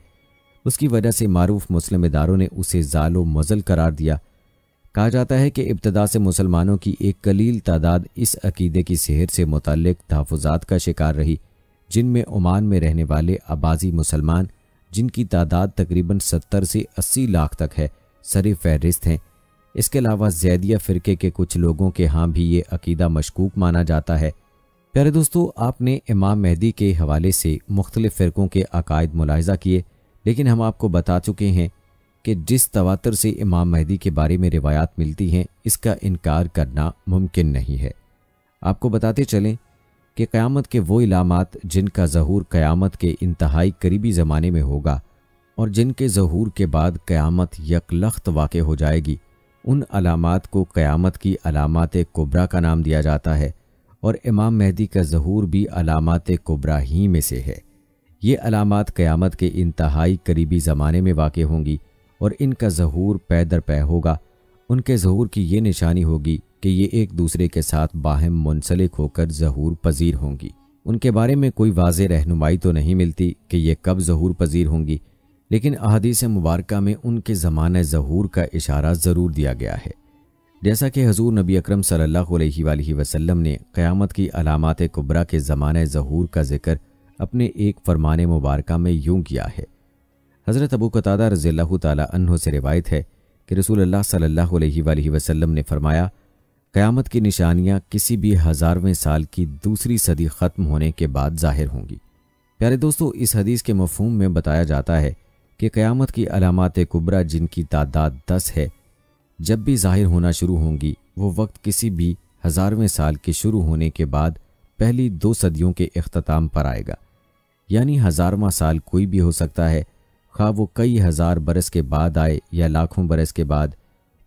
उसकी वजह से मारूफ मुस्लिम इदारों ने उसे ज़ालो मुज़ल करार दिया। कहा जाता है कि इब्तदा से मुसलमानों की एक कलील तादाद इस अकीदे की सेहत से मुताल्लिक़ तहफ़्फ़ुज़ात का शिकार रही, जिनमें ओमान में रहने वाले आबाजी मुसलमान, जिनकी तादाद तकरीबन 70 से 80 लाख तक है, सर फहरिस्त हैं। इसके अलावा ज़ैदिया फ़िरके के कुछ लोगों के यहाँ भी ये अकीदा मशकूक माना जाता है। प्यारे दोस्तों, आपने इमाम महदी के हवाले से मुख्तलिफ़ फ़िरकों के अकायद मुलाहिज़ा किए, लेकिन हम आपको बता चुके हैं कि जिस तवातर से इमाम महदी के बारे में रिवायात मिलती हैं, इसका इनकार करना मुमकिन नहीं है। आपको बताते चलें कि क़यामत के वो इलामात जिनका ज़हूर क़यामत के इंतहाई करीबी ज़माने में होगा और जिनके ज़हूर के बाद क़यामत यकलख्त वाक़ हो जाएगी, उन अलामात को क़यामत की अलामात कुबरा का नाम दिया जाता है और इमाम महदी का ज़हूर भी अलामात कुबरा ही में से है। ये अलामात क़यामत के इंतहाई करीबी ज़माने में वाक़ होंगी और इनका ज़हूर पै दर पै होगा। उनके ज़हूर की ये निशानी होगी कि ये एक दूसरे के साथ बाहम मुंसलिक होकर ज़हूर पजीर होंगी। उनके बारे में कोई वाज़ेह रहनुमाई तो नहीं मिलती कि ये कब ज़हूर पजीर होंगी, लेकिन अहादीस मुबारका में उनके ज़माने ज़हूर का इशारा ज़रूर दिया गया है। जैसा कि हज़ूर नबी अकरम सल्लल्लाहु अलैहि वसल्लम ने क़यामत की अलामात कुबरा के ज़माने ज़हूर का ज़िक्र अपने एक फ़रमाने मुबारका में यूँ किया है। हज़रत अबू कतादा रज़ियल्लाहु ताला अन्हु से रिवायत है कि रसूलुल्लाह सल्लल्लाहु अलैहि वसल्लम ने फरमाया, क़यामत की निशानियाँ किसी भी 1000वें साल की दूसरी सदी ख़त्म होने के बाद ज़ाहिर होंगी। प्यारे दोस्तों, इस हदीस के मफ़हूम में बताया जाता है कि क़यामत की अलामात कुबरा जिनकी तादाद 10 है, जब भी ज़ाहिर होना शुरू होंगी, वो वक्त किसी भी 1000वें साल के शुरू होने के बाद पहली 2 सदियों के इख्तिताम पर आएगा। यानी 1000वां साल कोई भी हो सकता है, खा वो कई हज़ार बरस के बाद आए या लाखों बरस के बाद।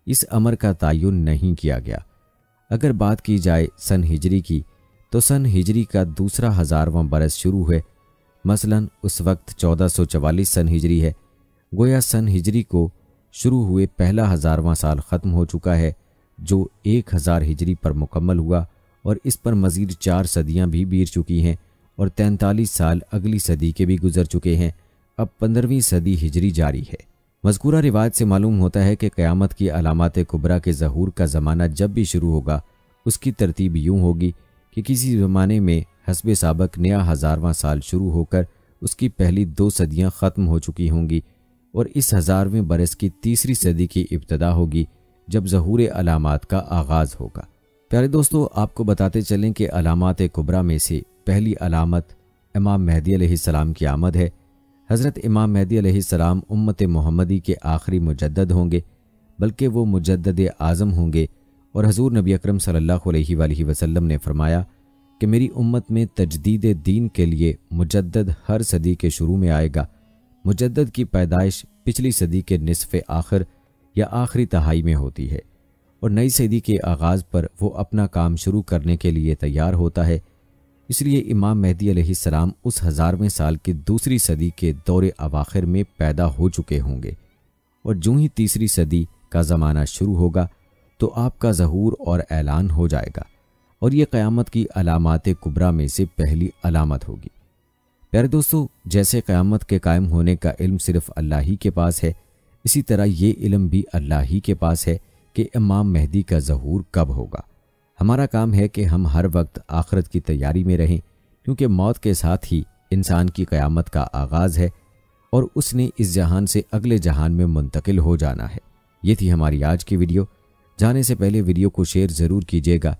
इस अमर का तयन नहीं किया गया। अगर बात की जाए सन हिजरी की, तो सन हिजरी का दूसरा 1000वां बरस शुरू है। मसलन उस वक्त 1444 सन हिजरी है। गोया सन हिजरी को शुरू हुए पहला 1000वां साल ख़त्म हो चुका है, जो 1000 हिजरी पर मुकम्मल हुआ और इस पर मज़ीद 4 सदियाँ भी बीत चुकी हैं और 43 साल अगली सदी के भी गुजर चुके हैं। अब 15वीं सदी हिजरी जारी है। मज़कूरा रिवायत से मालूम होता है कि क़यामत की अलामात कुबरा के ज़हूर का ज़माना जब भी शुरू होगा, उसकी तरतीब यूँ होगी कि किसी ज़माने में हस्बे साबक नया 1000वां साल शुरू होकर उसकी पहली 2 सदियाँ ख़त्म हो चुकी होंगी और इस 1000वें बरस की तीसरी सदी की इब्तदा होगी, जब ज़हूर अलामात का आगाज़ होगा। प्यारे दोस्तों, आपको बताते चलें कि अलामात कुबरा में से पहली अलामत इमाम महदी अलैहिस्सलाम की आमद है। हज़रत इमाम महदी अलैहिस्सलाम उम्मत मोहम्मदी के आखिरी मुजद्दद होंगे, बल्कि वो मुजद्दद आज़म होंगे। और हज़ूर नबी अकरम सल्लल्लाहु अलैहि वसल्लम ने फरमाया कि मेरी उम्मत में तजदीद दीन के लिए मुजद्दद हर सदी के शुरू में आएगा। मुजद्दद की पैदाइश पिछली सदी के निसफ़े आखिर या आखिरी तहाई में होती है और नई सदी के आगाज़ पर वो अपना काम शुरू करने के लिए तैयार होता है। इसलिए इमाम महदी अलैहिस्सलाम उस 1000वें साल की दूसरी सदी के दौरे अवाखिर में पैदा हो चुके होंगे और जो ही तीसरी सदी का ज़माना शुरू होगा तो आपका ज़हूर और ऐलान हो जाएगा और ये क़यामत की अलामात कुबरा में से पहली अलामत होगी। प्यारे दोस्तों, जैसे क़यामत के कायम होने का इल्म सिर्फ़ अल्लाह ही के पास है, इसी तरह ये इल्म भी अल्लाह ही के पास है कि इमाम महदी का ज़हूर कब होगा। हमारा काम है कि हम हर वक्त आखिरत की तैयारी में रहें, क्योंकि मौत के साथ ही इंसान की क़यामत का आगाज़ है और उसने इस जहान से अगले जहान में मुंतकिल हो जाना है। ये थी हमारी आज की वीडियो। जाने से पहले वीडियो को शेयर ज़रूर कीजिएगा।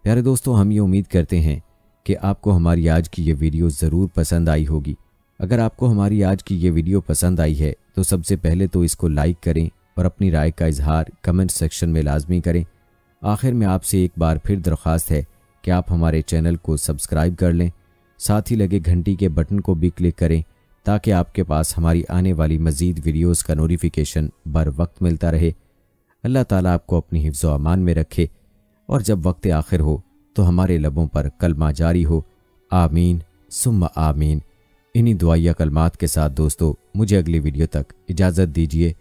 प्यारे दोस्तों, हम ये उम्मीद करते हैं कि आपको हमारी आज की ये वीडियो ज़रूर पसंद आई होगी। अगर आपको हमारी आज की ये वीडियो पसंद आई है तो सबसे पहले तो इसको लाइक करें और अपनी राय का इजहार कमेंट सेक्शन में लाजमी करें। आखिर में आपसे एक बार फिर दरख्वास्त है कि आप हमारे चैनल को सब्सक्राइब कर लें, साथ ही लगे घंटी के बटन को भी क्लिक करें ताकि आपके पास हमारी आने वाली मज़ीद वीडियोस का नोटिफिकेशन बर वक्त मिलता रहे। अल्लाह ताला आपको अपनी हिफ्ज़ व अमान में रखे और जब वक्त आखिर हो तो हमारे लबों पर कलमा जारी हो। आमीन सुम्मा आमीन। इन्हीं दुआया कलमात के साथ दोस्तों मुझे अगली वीडियो तक इजाज़त दीजिए।